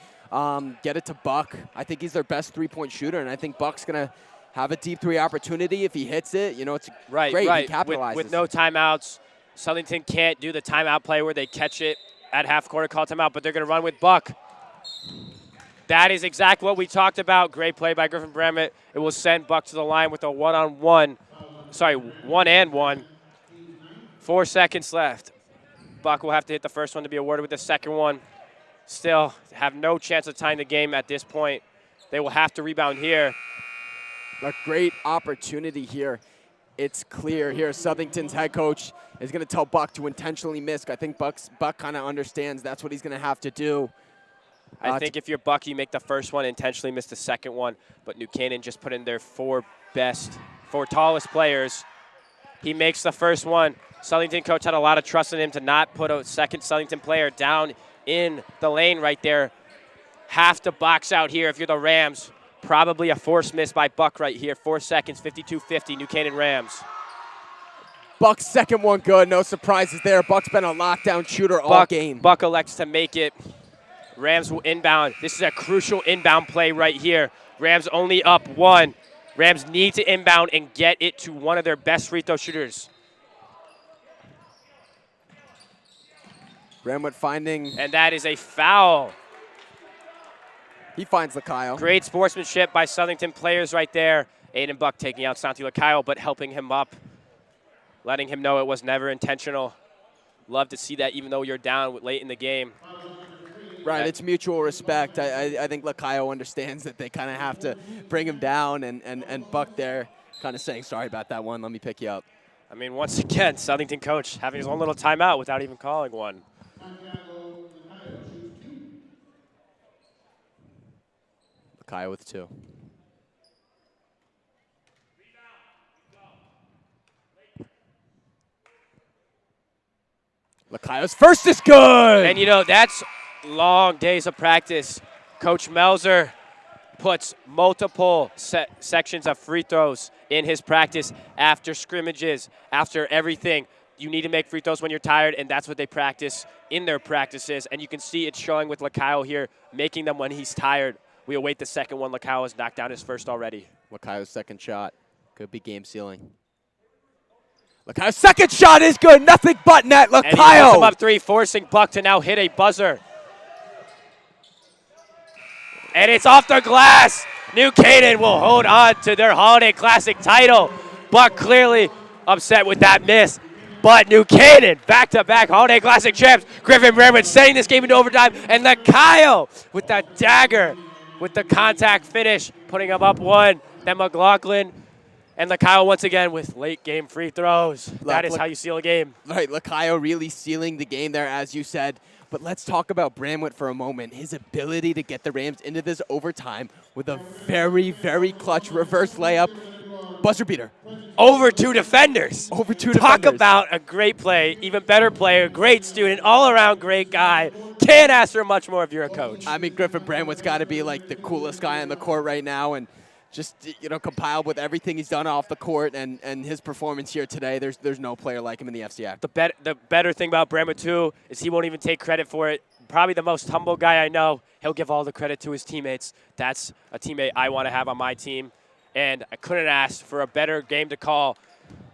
Get it to Buck. I think he's their best three-point shooter, and I think Buck's going to have a deep 3 opportunity. If he hits it, you know, it's great. He capitalizes. With no timeouts, Southington can't do the timeout play where they catch it at half court and call timeout, but they're going to run with Buck. That is exactly what we talked about. Great play by Griffin Bramlett. It will send Buck to the line with a one-on-one. Sorry, 1-and-1. 4 seconds left. Buck will have to hit the first one to be awarded with the second one. Still have no chance of tying the game at this point. They will have to rebound here. A great opportunity here. It's clear here. Southington's head coach is going to tell Buck to intentionally miss. I think Buck kind of understands that's what he's going to have to do. I think if you're Buck, you make the first one, intentionally miss the second one. But New Canaan just put in their 4 tallest players. He makes the first one. Southington coach had a lot of trust in him to not put a second Southington player down in the lane right there. Have to box out here if you're the Rams. Probably a forced miss by Buck right here. 4 seconds, 52-50, New Canaan Rams. Buck's second one good. No surprises there. Buck's been a lockdown shooter all game. Buck elects to make it. Rams will inbound. This is a crucial inbound play right here. Rams only up 1. Rams need to inbound and get it to one of their best free throw shooters. Bramlett finding. And that is a foul. He finds Lacayo. Great sportsmanship by Southington players right there. Aiden Buck taking out Santi Lacayo, but helping him up, letting him know it was never intentional. Love to see that even though you're down late in the game. Right, it's mutual respect. I think Lacayo understands that they kind of have to bring him down, and Buck there kind of saying, sorry about that one, let me pick you up. I mean, once again, Southington coach having his own little timeout without even calling one. Lacayo with 2. Lacayo's first is good! And, you know, that's long days of practice. Coach Melzer puts multiple sections of free throws in his practice after scrimmages, after everything. You need to make free throws when you're tired, and that's what they practice in their practices. And you can see it showing with Lacayo here, making them when he's tired. We await the second one. Lacayo has knocked down his first already. Lacayo's second shot could be game sealing. Lacayo's second shot is good. Nothing but net. Lacayo. And he puts him up 3, forcing Buck to now hit a buzzer. And it's off the glass. New Canaan will hold on to their Holiday Classic title. Buck clearly upset with that miss. But New Canaan, back-to-back Holiday Classic champs. Griffin Bramlett setting this game into overtime. And Lacayo with that dagger, with the contact finish, putting him up 1. Then McLaughlin and Lacayo once again with late-game free throws. That is how you seal a game. Right, Lacayo really sealing the game there, as you said. But let's talk about Bramlett for a moment. His ability to get the Rams into this overtime with a very, very clutch reverse layup Buzzer beater. Over 2 defenders. Over 2 Talk defenders. about a great play, even better player, great student, all-around great guy. Can't ask for much more if you're a coach. I mean, Griffin Bramwood's got to be like the coolest guy on the court right now, and just compiled with everything he's done off the court and his performance here today. There's no player like him in the FCI. The better thing about Bramwood too is he won't even take credit for it. Probably the most humble guy I know. He'll give all the credit to his teammates. That's a teammate I want to have on my team, and I couldn't ask for a better game to call.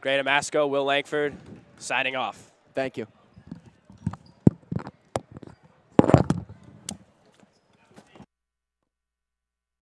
Graham Amasco, Will Langford, signing off. Thank you.